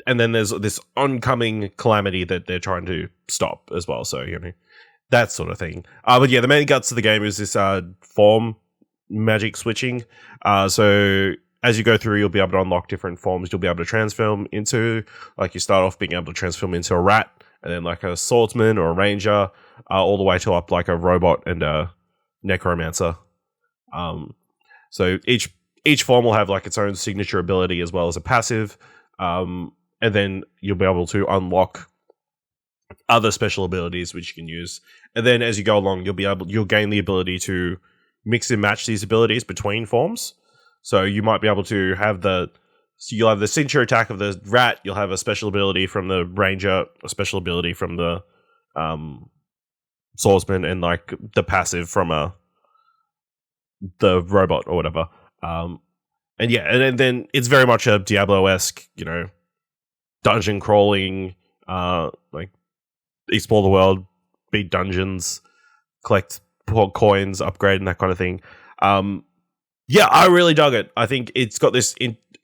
[SPEAKER 2] And then there's this oncoming calamity that they're trying to stop as well. So, that sort of thing. The main guts of the game is this form magic switching. So as you go through, you'll be able to unlock different forms you'll be able to transform into. Like, you start off being able to transform into a rat, and then like a swordsman or a ranger, all the way to up like a robot and a necromancer. So each form will have like its own signature ability as well as a passive. And then you'll be able to unlock other special abilities which you can use. And then as you go along, you'll gain the ability to mix and match these abilities between forms. So you might be able to have you'll have the signature attack of the rat, you'll have a special ability from the ranger, a special ability from the swordsman, and like the passive from the robot or whatever. And yeah, and then it's very much a Diablo-esque, dungeon crawling, like explore the world, beat dungeons, collect coins, upgrade, and that kind of thing. Yeah, I really dug it. I think it's got this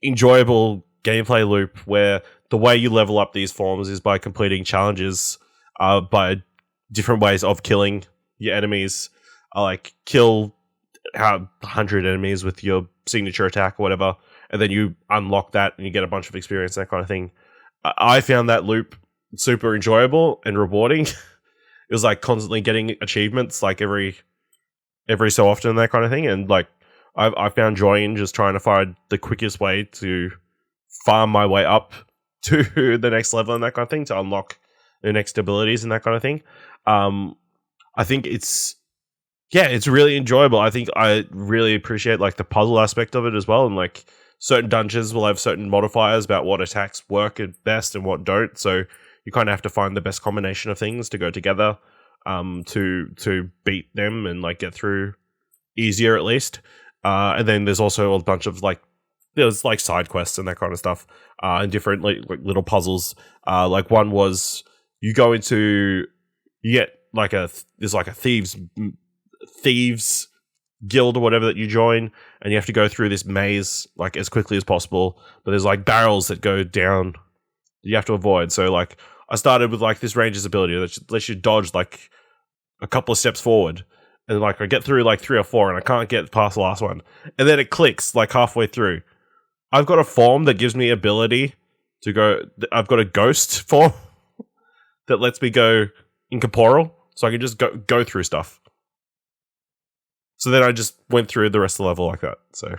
[SPEAKER 2] enjoyable gameplay loop where the way you level up these forms is by completing challenges, by different ways of killing your enemies. Like kill 100 enemies with your signature attack or whatever, and then you unlock that and you get a bunch of experience, that kind of thing. I found that loop super enjoyable and rewarding. It was like constantly getting achievements like every so often, that kind of thing, and like I found joy in just trying to find the quickest way to farm my way up to the next level and that kind of thing, to unlock the next abilities and that kind of thing. I think it's really enjoyable. I think I really appreciate like the puzzle aspect of it as well, and like certain dungeons will have certain modifiers about what attacks work at best and what don't. So you kind of have to find the best combination of things to go together to beat them and like get through easier at least. And then there's also a bunch of like there's like side quests and that kind of stuff, and different like little puzzles. Like one was you get like there's like a thieves guild or whatever that you join, and you have to go through this maze like as quickly as possible, but there's like barrels that go down that you have to avoid. So like I started with like this ranger's ability that lets you dodge like a couple of steps forward, and like I get through like 3 or 4 and I can't get past the last one, and then it clicks like halfway through. I've got a form that gives me ability to go. I've got a ghost form that lets me go incorporeal, so I can just go through stuff. So then I just went through the rest of the level like that. So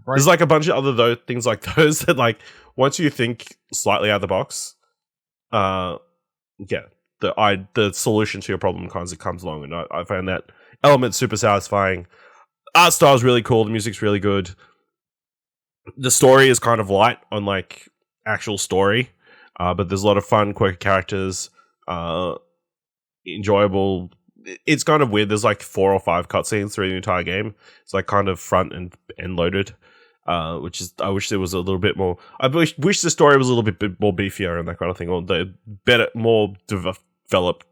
[SPEAKER 2] there's like a bunch of other things like those that like once you think slightly out of the box, the solution to your problem kind of comes along, and I found that element super satisfying. Art style is really cool. The music's really good. The story is kind of light on like actual story, but there's a lot of fun, quirky characters, enjoyable. It's kind of weird. There's like 4 or 5 cutscenes through the entire game. It's like kind of front and loaded, which is I wish there was a little bit more. I wish the story was a little bit more beefier and that kind of thing, or the better, more developed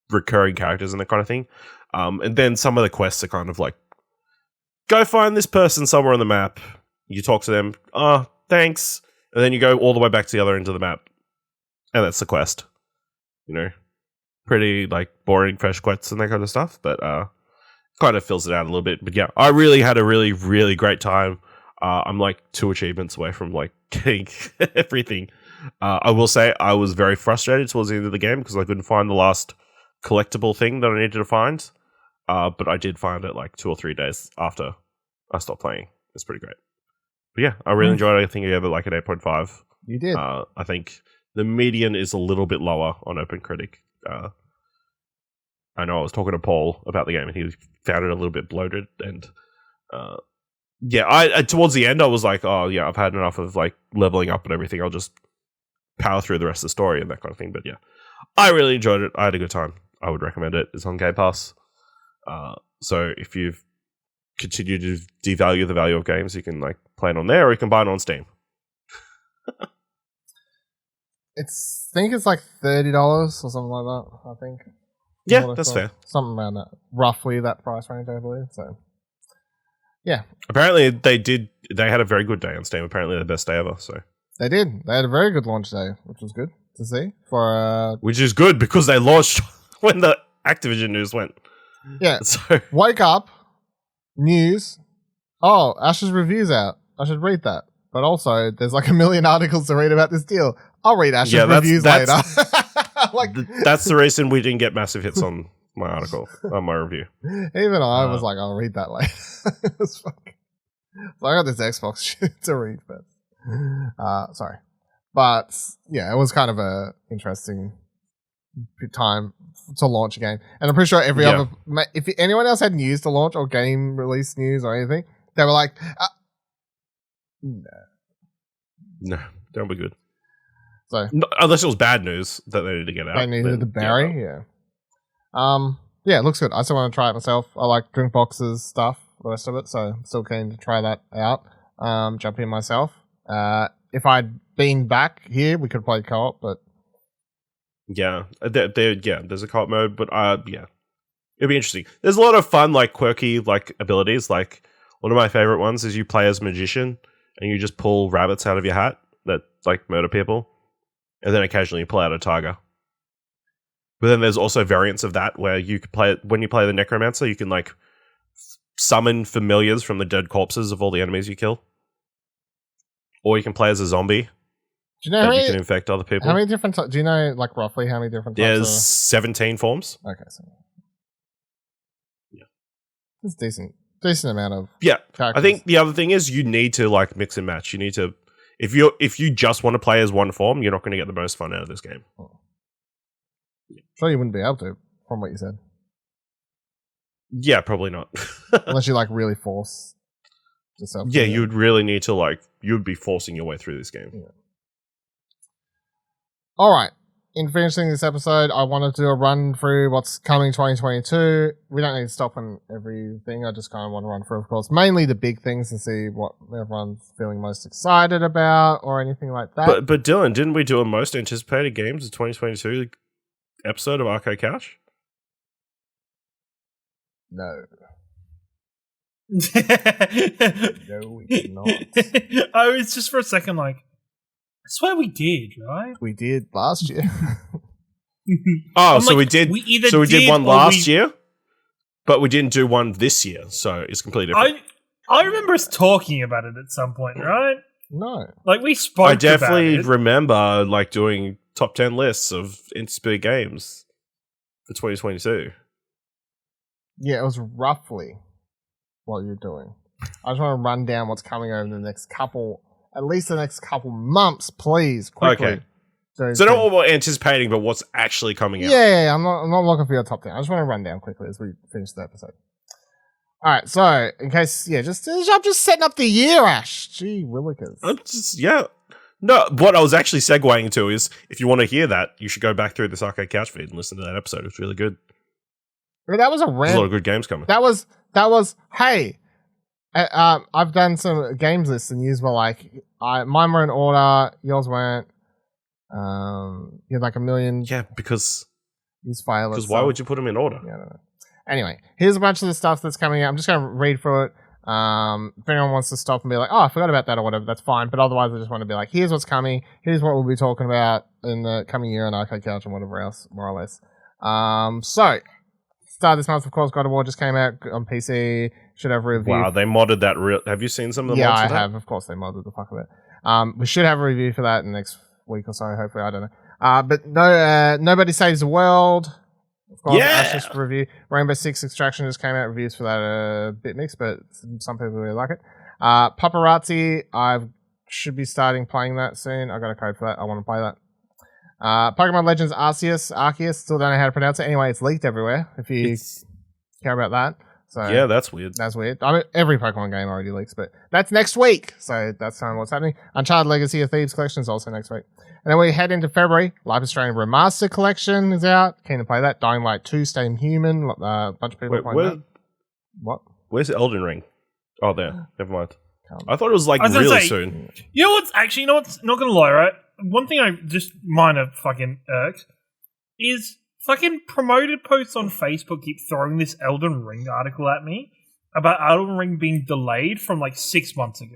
[SPEAKER 2] recurring characters and that kind of thing. And then some of the quests are kind of like, go find this person somewhere on the map. You talk to them. Oh, thanks. And then you go all the way back to the other end of the map, and that's the quest. Pretty like boring fresh quests and that kind of stuff, but kind of fills it out a little bit. But yeah, I really had a really, really great time. I'm like 2 achievements away from like getting everything. I will say I was very frustrated towards the end of the game because I couldn't find the last collectible thing that I needed to find. But I did find it like 2 or 3 days after I stopped playing. It's pretty great. But yeah, I really enjoyed it. I think I gave it like an 8.5.
[SPEAKER 1] You did.
[SPEAKER 2] I think the median is a little bit lower on OpenCritic. I know I was talking to Paul about the game, and he found it a little bit bloated. And yeah, I towards the end I was like, oh yeah, I've had enough of like leveling up and everything. I'll just power through the rest of the story and that kind of thing. But yeah, I really enjoyed it. I had a good time. I would recommend it. It's on Game Pass. So if you've continued to devalue the value of games, you can like play it on there, or you can buy it on Steam.
[SPEAKER 1] I think it's like $30 or something like that. I think.
[SPEAKER 2] Yeah, that's fair.
[SPEAKER 1] Something around that, roughly that price range, I believe. So, yeah.
[SPEAKER 2] Apparently, they had a very good day on Steam. Apparently, the best day ever. So
[SPEAKER 1] they did. They had a very good launch day, which was good to see.
[SPEAKER 2] Which is good because they launched when the Activision news went.
[SPEAKER 1] Yeah.
[SPEAKER 2] So
[SPEAKER 1] wake up, news. Oh, Ash's review's out. I should read that. But also, there's like a million articles to read about this deal. I'll read Ash's reviews later. Like,
[SPEAKER 2] that's the reason we didn't get massive hits on my article, on my review.
[SPEAKER 1] Even I was like, I'll read that later. It was fucking... So I got this Xbox shit to read first. Sorry. But yeah, it was kind of a interesting time to launch a game. And I'm pretty sure if anyone else had news to launch or game release news or anything, they were like,
[SPEAKER 2] No, don't be good.
[SPEAKER 1] So
[SPEAKER 2] Unless it was bad news that they needed to get out.
[SPEAKER 1] they needed the berry, yeah. Yeah, it looks good. I still want to try it myself. I like drink boxes stuff, the rest of it, so I'm still keen to try that out. Jump in myself. If I'd been back here, we could have played co-op, but
[SPEAKER 2] yeah, there's a co-op mode, but yeah, it'd be interesting. There's a lot of fun, like quirky, like abilities. Like one of my favorite ones is you play as a magician and you just pull rabbits out of your hat that like murder people, and then occasionally you pull out a tiger. But then there's also variants of that where you could play when you play the necromancer, you can like summon familiars from the dead corpses of all the enemies you kill, or you can play as a zombie.
[SPEAKER 1] do you know
[SPEAKER 2] You can infect other people.
[SPEAKER 1] how many different do you know like roughly how many different types
[SPEAKER 2] There's 17 forms.
[SPEAKER 1] Okay, so
[SPEAKER 2] Yeah.
[SPEAKER 1] it's decent amount of
[SPEAKER 2] Yeah,
[SPEAKER 1] characters.
[SPEAKER 2] I think the other thing is you need to like mix and match. You need to if you just want to play as one form, you're not going to get the most fun out of this game.
[SPEAKER 1] Sure you wouldn't be able to, from what you said.
[SPEAKER 2] Yeah, probably not.
[SPEAKER 1] Unless you like really force yourself.
[SPEAKER 2] Yeah,
[SPEAKER 1] to do it.
[SPEAKER 2] you'd really need to like you'd be forcing your way through this game.
[SPEAKER 1] Yeah. Alright. In finishing this episode, I want to do a run through what's coming 2022. We don't need to stop on everything. I just kind of want to run through, of course, mainly the big things and see what everyone's feeling most excited about or anything like that.
[SPEAKER 2] But Dylan, didn't we do a most anticipated games of 2022 episode of Arcade Couch?
[SPEAKER 1] No. No, we did not.
[SPEAKER 3] I was just for a second like, I swear we did, right?
[SPEAKER 1] We did last year.
[SPEAKER 2] Oh,
[SPEAKER 3] I'm
[SPEAKER 2] so
[SPEAKER 3] like,
[SPEAKER 2] we did.
[SPEAKER 3] either
[SPEAKER 2] So we did one
[SPEAKER 3] or
[SPEAKER 2] last year, but we didn't do one this year. So it's completely different.
[SPEAKER 3] I remember us talking about it at some point, right?
[SPEAKER 1] No.
[SPEAKER 3] Like we spoke.
[SPEAKER 2] I definitely
[SPEAKER 3] about it.
[SPEAKER 2] remember like doing top 10 lists of anticipated games for 2022.
[SPEAKER 1] Yeah, it was roughly what you're doing. I just want to run down what's coming over the next at least the next couple months, please, quickly.
[SPEAKER 2] Okay.
[SPEAKER 1] So
[SPEAKER 2] So not what we're anticipating, but what's actually coming out.
[SPEAKER 1] Yeah, I'm not looking for your top 10. I just want to run down quickly as we finish the episode. Alright, so, in case, I'm just setting up the year, Ash. Gee, willikers.
[SPEAKER 2] No, what I was actually segueing to is, if you want to hear that, you should go back through this Arcade Couch feed and listen to that episode. It's really good.
[SPEAKER 1] That was a
[SPEAKER 2] There's a lot
[SPEAKER 1] random...
[SPEAKER 2] of good games coming.
[SPEAKER 1] That was, hey, I've done some games lists and you were like, mine were in order, yours weren't. You had like a million.
[SPEAKER 2] Yeah, because
[SPEAKER 1] file.
[SPEAKER 2] Because why would you put them in order?
[SPEAKER 1] Yeah, I don't know. Anyway, here's a bunch of the stuff that's coming out. I'm just going to read through it. If anyone wants to stop and be like, oh, I forgot about that or whatever, that's fine. But otherwise, I just want to be like, here's what's coming. Here's what we'll be talking about in the coming year on Arcade Couch and whatever else, more or less. So, start this month, of course, God of War just came out on PC. Should have a review.
[SPEAKER 2] Wow, they modded that real. Have you seen some of the mods?
[SPEAKER 1] Yeah, I
[SPEAKER 2] for that?
[SPEAKER 1] have. Of course, they modded the fuck of it. We should have a review for that in the next week or so, hopefully. I don't know. But no, Nobody Saves the World. Of course, Ash's review. Rainbow Six Extraction just came out. Reviews for that are a bit mixed, but some people really like it. Paparazzi, I should be starting playing that soon. I got a code for that. I want to play that. Pokemon Legends Arceus, still don't know how to pronounce it. Anyway, it's leaked everywhere if you care about that. So
[SPEAKER 2] Yeah, that's weird.
[SPEAKER 1] That's weird. I mean, every Pokemon game already leaks, but that's next week. So that's kind of what's happening. Uncharted Legacy of Thieves Collection is also next week. And then we head into February. Life is Strange Remastered Collection is out. Keen to play that. Dying Light 2, Stay Human. A bunch of people playing that. What?
[SPEAKER 2] Where's Elden Ring? Oh, there. Never mind.
[SPEAKER 1] Come.
[SPEAKER 2] I thought it was like
[SPEAKER 3] I was gonna
[SPEAKER 2] really
[SPEAKER 3] say-
[SPEAKER 2] soon.
[SPEAKER 3] You know what's not gonna lie, right? One thing I just minor fucking irked is fucking promoted posts on Facebook keep throwing this Elden Ring article at me about Elden Ring being delayed from like 6 months ago.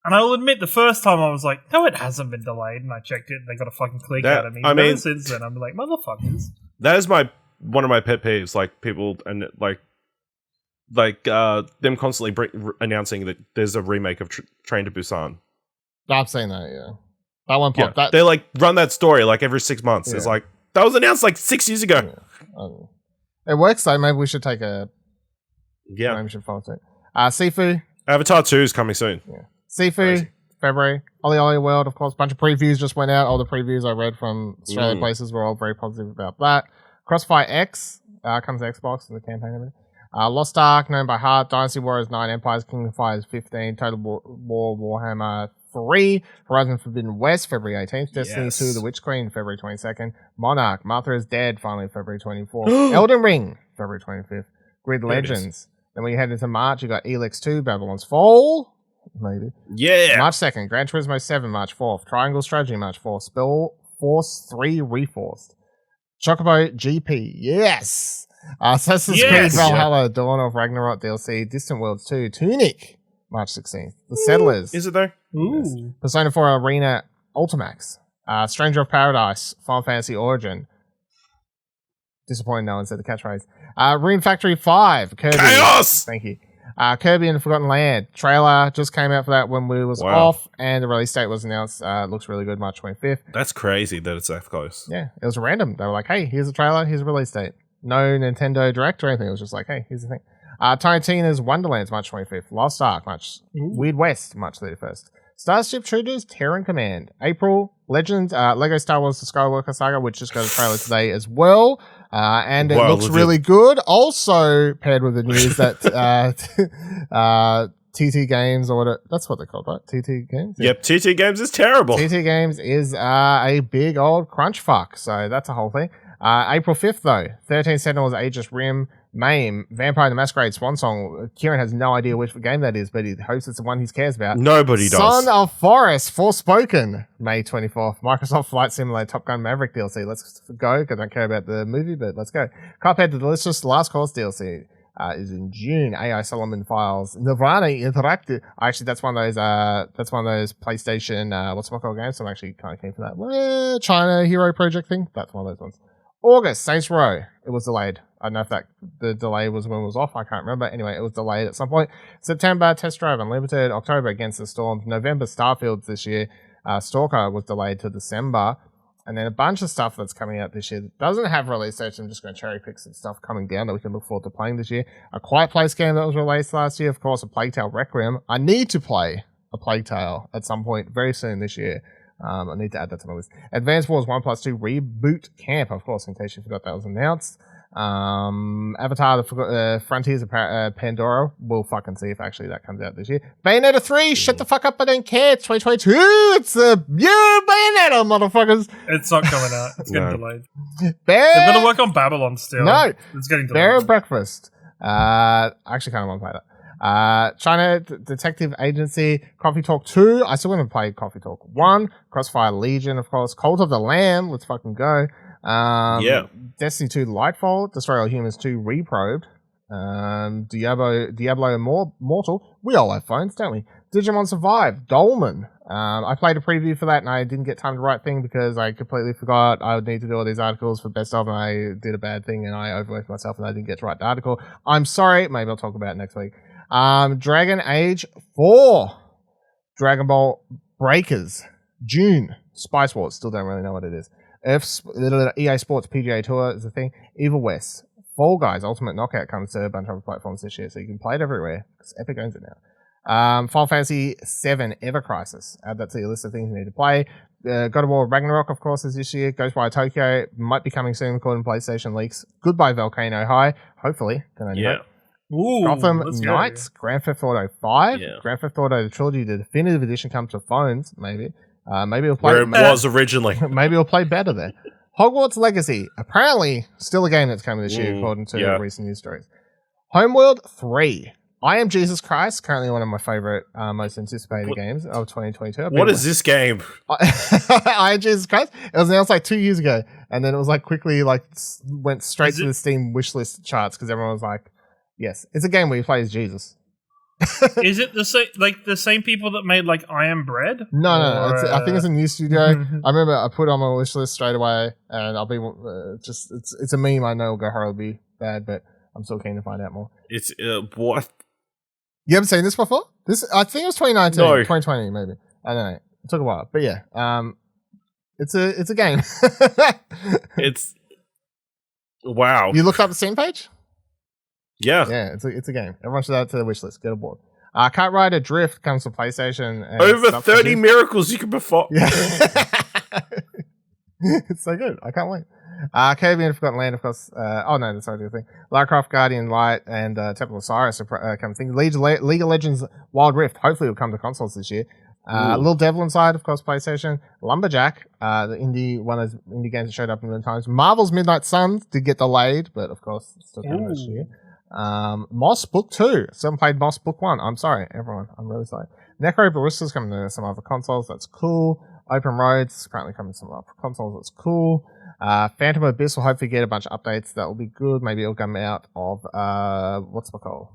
[SPEAKER 3] And I will admit, the first time I was like, no, it hasn't been delayed, and I checked it, and they got a fucking click out of me.
[SPEAKER 2] I
[SPEAKER 3] But ever
[SPEAKER 2] mean-
[SPEAKER 3] since then, I'm like, motherfuckers.
[SPEAKER 2] That is one of my pet peeves. Like people and them constantly announcing that there's a remake of Train to Busan.
[SPEAKER 1] I've seen that, yeah. That one
[SPEAKER 2] Yeah,
[SPEAKER 1] popped.
[SPEAKER 2] they like run that story like every 6 months. It's
[SPEAKER 1] Yeah.
[SPEAKER 2] like that was announced like 6 years ago.
[SPEAKER 1] It works, though. Maybe we should take a...
[SPEAKER 2] Yeah,
[SPEAKER 1] Maybe we should follow it. Sifu.
[SPEAKER 2] Avatar 2 is coming soon.
[SPEAKER 1] Sifu,
[SPEAKER 2] Crazy.
[SPEAKER 1] February. Ollie Ollie World, of course. A bunch of previews just went out. All the previews I read from Australia places were all very positive about that. Crossfire X comes to Xbox and the campaign and everything. Lost Ark, known by heart. Dynasty Warriors 9, Empires, Kingdom Fighters 15, Total War Warhammer 3, Horizon Forbidden West, February 18th, Destiny 2, The Witch Queen, February 22nd, Monarch, Martha is Dead, finally February 24th, Elden Ring, February 25th, Grid Legends. Then we head into March, you got Elix 2, Babylon's Fall, maybe.
[SPEAKER 2] Yeah.
[SPEAKER 1] March 2nd, Gran Turismo 7, March 4th, Triangle Strategy, March 4th, Spell Force 3 Reforced, Chocobo GP, yes! Assassin's Creed Valhalla, Dawn of Ragnarok DLC, Distant Worlds 2, Tunic, March 16th, The Settlers.
[SPEAKER 2] Is it though?
[SPEAKER 1] Yes. Persona 4 Arena Ultimax, Stranger of Paradise, Final Fantasy Origin. Disappointing no one said the catchphrase. Rune Factory 5, Kirby.
[SPEAKER 2] Chaos!
[SPEAKER 1] Thank you. Kirby and the Forgotten Land. Trailer just came out for that when we was off, and the release date was announced. Looks really good, March 25th.
[SPEAKER 2] That's crazy that it's that close.
[SPEAKER 1] Yeah, it was random. They were like, hey, here's a trailer, here's a release date. No Nintendo Direct or anything. It was just like, hey, here's the thing. Tiny Tina's Wonderlands, March 25th. Lost Ark, Weird West, March 31st. Starship Troopers, Terran Command. April, Legends, Lego Star Wars The Skywalker Saga, which just got a trailer today as well. And it looks really good. Also paired with the news that TT Games, or what that's what they're called, right? TT Games?
[SPEAKER 2] Yep, TT Games is terrible.
[SPEAKER 1] TT Games is a big old crunch fuck, so that's a whole thing. April 5th, though, 13 Sentinels, Aegis Rim, MAME, Vampire the Masquerade, Swan Song. Kieran has no idea which game that is, but he hopes it's the one he cares about.
[SPEAKER 2] Nobody does.
[SPEAKER 1] Son of Forest, Forspoken, May 24th. Microsoft Flight Simulator Top Gun Maverick DLC. Let's go, because I don't care about the movie, but let's go. Cuphead the Delicious Last Course DLC is in June. AI Solomon Files. Nirvana Interactive. Actually, that's one of those PlayStation, whatchamacallit games, so I'm actually kind of keen for that. China Hero Project thing. That's one of those ones. August, Saints Row. It was delayed. I don't know if the delay was when it was off. I can't remember. Anyway, it was delayed at some point. September, Test Drive Unlimited. October, Against the Storm. November, Starfield this year. Stalker was delayed to December. And then a bunch of stuff that's coming out this year that doesn't have release dates. I'm just going to cherry pick some stuff coming down that we can look forward to playing this year. A Quiet Place game that was released last year. Of course, a Plague Tale Requiem. I need to play a Plague Tale at some point very soon this year. I need to add that to my list. Advance Wars 1+2 Reboot Camp, of course, in case you forgot that was announced. Avatar, the Frontiers of Pandora. We'll fucking see if actually that comes out this year. Bayonetta 3, shut the fuck up, I don't care. It's 2022. It's the year Bayonetta, motherfuckers.
[SPEAKER 3] It's not coming out. It's getting delayed.
[SPEAKER 1] They're
[SPEAKER 3] going to work on Babylon still.
[SPEAKER 1] No.
[SPEAKER 3] It's getting delayed.
[SPEAKER 1] Bear Breakfast. I actually kind of want to play that. China Detective Agency, Coffee Talk 2. I still haven't played Coffee Talk 1. Crossfire Legion, of course. Cult of the Lamb. Let's fucking go. Destiny 2 Lightfall. Destroy All Humans 2 Reprobed. Diablo Mortal. We all have phones, don't we? Digimon Survive. Dolmen. I played a preview for that and I didn't get time to write thing because I completely forgot I would need to do all these articles for Best Of, and I did a bad thing and I overworked myself and I didn't get to write the article. I'm sorry. Maybe I'll talk about it next week. Dragon Age 4. Dragon Ball Breakers. June. Spice Wars. Still don't really know what it is. EA Sports PGA Tour is a thing. Evil West. Fall Guys Ultimate Knockout comes to a bunch of platforms this year, so you can play it everywhere because Epic owns it now. Final Fantasy 7 Ever Crisis. Add that to your list of things you need to play. God of War Ragnarok, of course, is this year. Ghostwire Tokyo might be coming soon, according to PlayStation leaks. Goodbye Volcano High. Hopefully.
[SPEAKER 3] Ooh,
[SPEAKER 1] Gotham Knights, Grand Theft Auto 5, Grand Theft Auto the Trilogy, the Definitive Edition comes to phones, maybe. Maybe it'll play
[SPEAKER 2] where it was originally.
[SPEAKER 1] Maybe it'll play better there. Hogwarts Legacy, apparently still a game that's coming this year, according to recent news stories. Homeworld 3. I Am Jesus Christ, currently one of my favorite, most anticipated games of 2022.
[SPEAKER 2] What is this game?
[SPEAKER 1] I Am Jesus Christ? It was announced like 2 years ago, and then it was like quickly went straight to the Steam wishlist charts because everyone was like, yes, it's a game where you play as Jesus.
[SPEAKER 3] Is it the same people that made like I Am Bread?
[SPEAKER 1] No. I think it's a new studio. I remember I put it on my wish list straight away, and I'll be it's a meme. I know it'll go horribly bad, but I'm still keen to find out more.
[SPEAKER 2] It's what? You
[SPEAKER 1] haven't seen this before? I think it was 2019,
[SPEAKER 2] no.
[SPEAKER 1] 2020 maybe. I don't know. It took a while, but yeah. It's a game.
[SPEAKER 2] It's wow.
[SPEAKER 1] You looked up the Steam page?
[SPEAKER 2] Yeah,
[SPEAKER 1] it's a game. Everyone should add it to the wish list. Get aboard. Kart Rider Drift comes to PlayStation. And
[SPEAKER 2] over 30 miracles you can perform.
[SPEAKER 1] Yeah. It's so good. I can't wait. Kirby and Forgotten Land, of course. That's already a thing. Lara Croft, Guardian Light, and Temple of Osiris are coming things. League of Legends Wild Rift, hopefully will come to consoles this year. Little Devil Inside, of course, PlayStation. Lumberjack, the one of those indie games that showed up in the times. Marvel's Midnight Suns did get delayed, but of course, it's still coming this year. Moss Book 2. Someone played Moss Book 1. I'm sorry, everyone. I'm really sorry. Necro Ballista's coming to some other consoles. That's cool. Open Roads apparently coming to some other consoles. That's cool. Phantom Abyss will hopefully get a bunch of updates. That will be good. Maybe it'll come out of what's it called?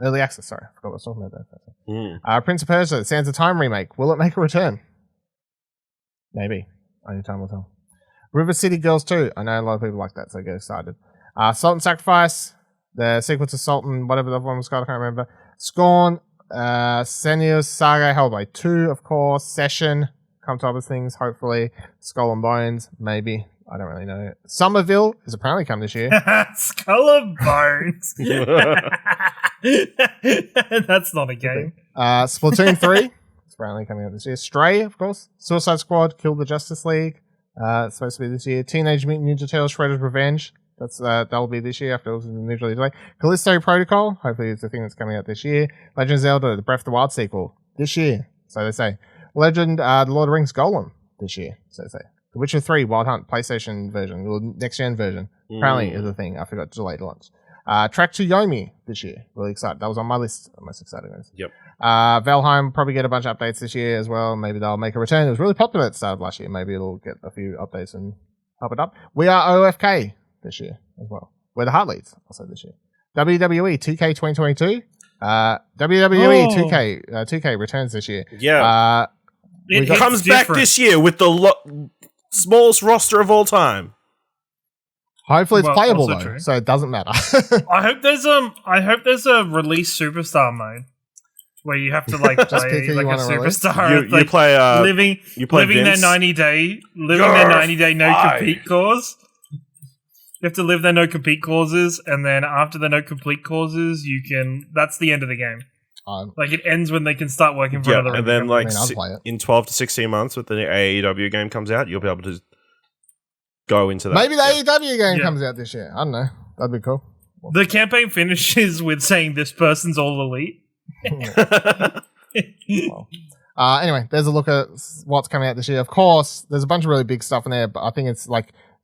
[SPEAKER 1] Early access. Sorry, I forgot what I was talking about there. Prince of Persia: Sands of Time remake. Will it make a return? Maybe. Only time will tell. River City Girls 2. I know a lot of people like that, so get excited. Salt and Sacrifice, the sequel to Salt and whatever the other one was called, I can't remember. Scorn, Senua's Saga, Hellblade 2, of course. Session, come to other things, hopefully. Skull and Bones, maybe. I don't really know. Somerville is apparently coming this year.
[SPEAKER 3] Skull and Bones. That's not a game.
[SPEAKER 1] Splatoon 3 is apparently coming out this year. Stray, of course. Suicide Squad, Kill the Justice League. It's supposed to be this year. Teenage Mutant Ninja Turtles Shredder's Revenge. That'll be this year after it was initially delayed. Callisto Protocol. Hopefully it's the thing that's coming out this year. Legend of Zelda, the Breath of the Wild sequel. This year. So they say. Legend, the Lord of the Rings Golem. This year. So they say. The Witcher 3 Wild Hunt PlayStation version. Or next gen version. Apparently is a thing. I forgot to delay the launch. Track to Yomi this year. Really excited. That was on my list. I'm most excited.
[SPEAKER 2] Yep.
[SPEAKER 1] Valheim probably get a bunch of updates this year as well. Maybe they'll make a return. It was really popular at the start of last year. Maybe it'll get a few updates and pop it up. We are OFK this year as well. Where the heart leads, also this year. WWE 2K 2022. WWE 2K returns this year.
[SPEAKER 2] Yeah. It comes back this year with the smallest roster of all time.
[SPEAKER 1] Hopefully it's playable though, so it doesn't matter.
[SPEAKER 3] I hope there's a release superstar mode where you have to play like a superstar.
[SPEAKER 2] You play
[SPEAKER 3] living their 90-day no compete clause. You have to live their no compete clauses, and then after the no compete clauses, you can. That's the end of the game. It ends when they can start working for another.
[SPEAKER 2] And then in 12 to 16 months, when the AEW game comes out, you'll be able to go into that.
[SPEAKER 1] Maybe the AEW game comes out this year. I don't know. That'd be cool.
[SPEAKER 3] The campaign finishes with saying this person's all elite.
[SPEAKER 1] Anyway, there's a look at what's coming out this year. Of course, there's a bunch of really big stuff in there, but I think it's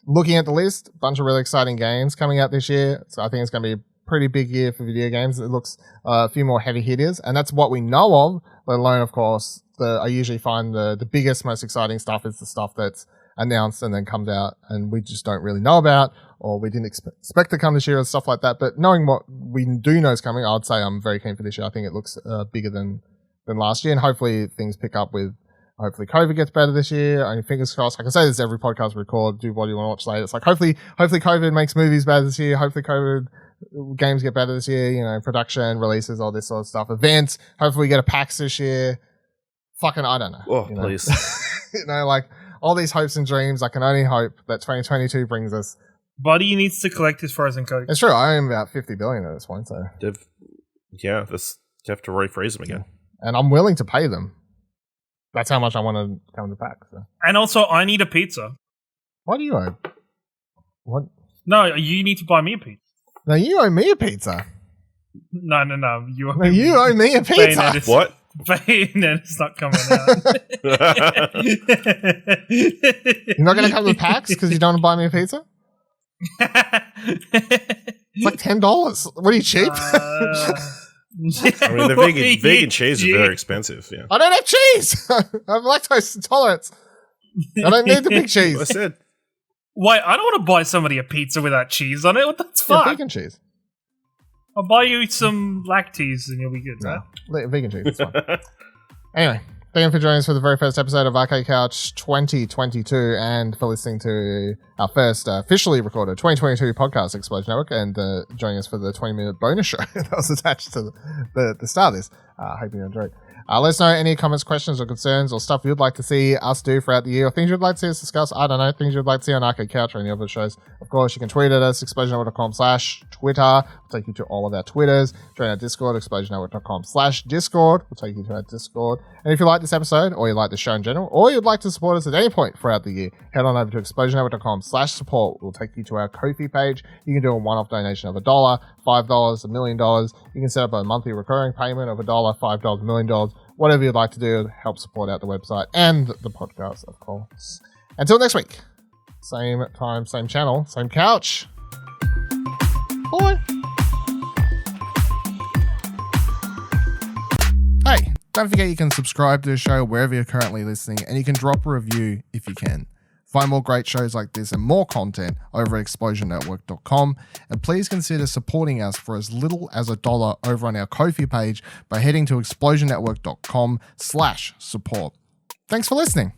[SPEAKER 1] looking at the list, a bunch of really exciting games coming out this year. So I think it's going to be a pretty big year for video games. It looks a few more heavy hitters, and that's what we know of, let alone, of course, I usually find the biggest, most exciting stuff is the stuff that's announced and then comes out and we just don't really know about, or we didn't expect to come this year and stuff like that. But knowing what we do know is coming, I'd say I'm very keen for this year. I think it looks bigger than last year, and hopefully things pick up with. Hopefully COVID gets better this year. I mean, fingers crossed. I can say this every podcast we record, do what you want to watch later. It's like, hopefully COVID makes movies better this year. Hopefully COVID games get better this year. Production, releases, all this sort of stuff. Events. Hopefully we get a PAX this year. Fucking, I don't know.
[SPEAKER 2] Oh, please.
[SPEAKER 1] All these hopes and dreams. I can only hope that 2022 brings us.
[SPEAKER 3] Buddy needs to collect his frozen Coke.
[SPEAKER 1] It's true. I own about 50 billion at this point, so.
[SPEAKER 2] You have to refreeze them again.
[SPEAKER 1] And I'm willing to pay them. That's how much I want to come to PAX. So.
[SPEAKER 3] And also, I need a pizza.
[SPEAKER 1] Why do you owe? What?
[SPEAKER 3] No, you need to buy me a pizza.
[SPEAKER 1] No, you owe me a pizza.
[SPEAKER 3] No. You owe
[SPEAKER 1] me a pizza.
[SPEAKER 2] What?
[SPEAKER 3] Bayonet's not coming out.
[SPEAKER 1] You're not going to come to PAX because you don't want to buy me a pizza? It's like $10. What are you, cheap?
[SPEAKER 2] I mean, the vegan cheese is very expensive. Yeah.
[SPEAKER 1] I don't have cheese. I have lactose intolerance. I don't need the big cheese.
[SPEAKER 2] I said.
[SPEAKER 3] Wait, I don't want to buy somebody a pizza without cheese on it. That's fine.
[SPEAKER 1] Vegan cheese.
[SPEAKER 3] I'll buy you some lactese and you'll be good, right?
[SPEAKER 1] Vegan cheese. It's fine. Anyway, thank you for joining us for the very first episode of Arcade Couch 2022 and for listening to our first officially recorded 2022 podcast, Explosion Network, and joining us for the 20-minute bonus show that was attached to the start of this. I hope you enjoyed. Let us know any comments, questions, or concerns, or stuff you'd like to see us do throughout the year, or things you'd like to see us discuss. I don't know, things you'd like to see on Arcade Couch or any other shows. Of course, you can tweet at us, explosionnetwork.com/Twitter. We'll take you to all of our Twitters. Join our Discord, explosionnetwork.com/Discord. We'll take you to our Discord. And if you like this episode, or you like the show in general, or you'd like to support us at any point throughout the year, head on over to explosionnetwork.com/support. We'll take you to our Ko-fi page. You can do a one-off donation of $1, $5, $1 million. You can set up a monthly recurring payment of $1, $5, $1 million. Whatever you'd like to do to help support out the website and the podcast, of course. Until next week, same time, same channel, same couch. Bye. Hey, don't forget you can subscribe to the show wherever you're currently listening, and you can drop a review if you can. Find more great shows like this and more content over at explosionnetwork.com, and please consider supporting us for as little as $1 over on our Ko-fi page by heading to explosionnetwork.com/support. Thanks for listening.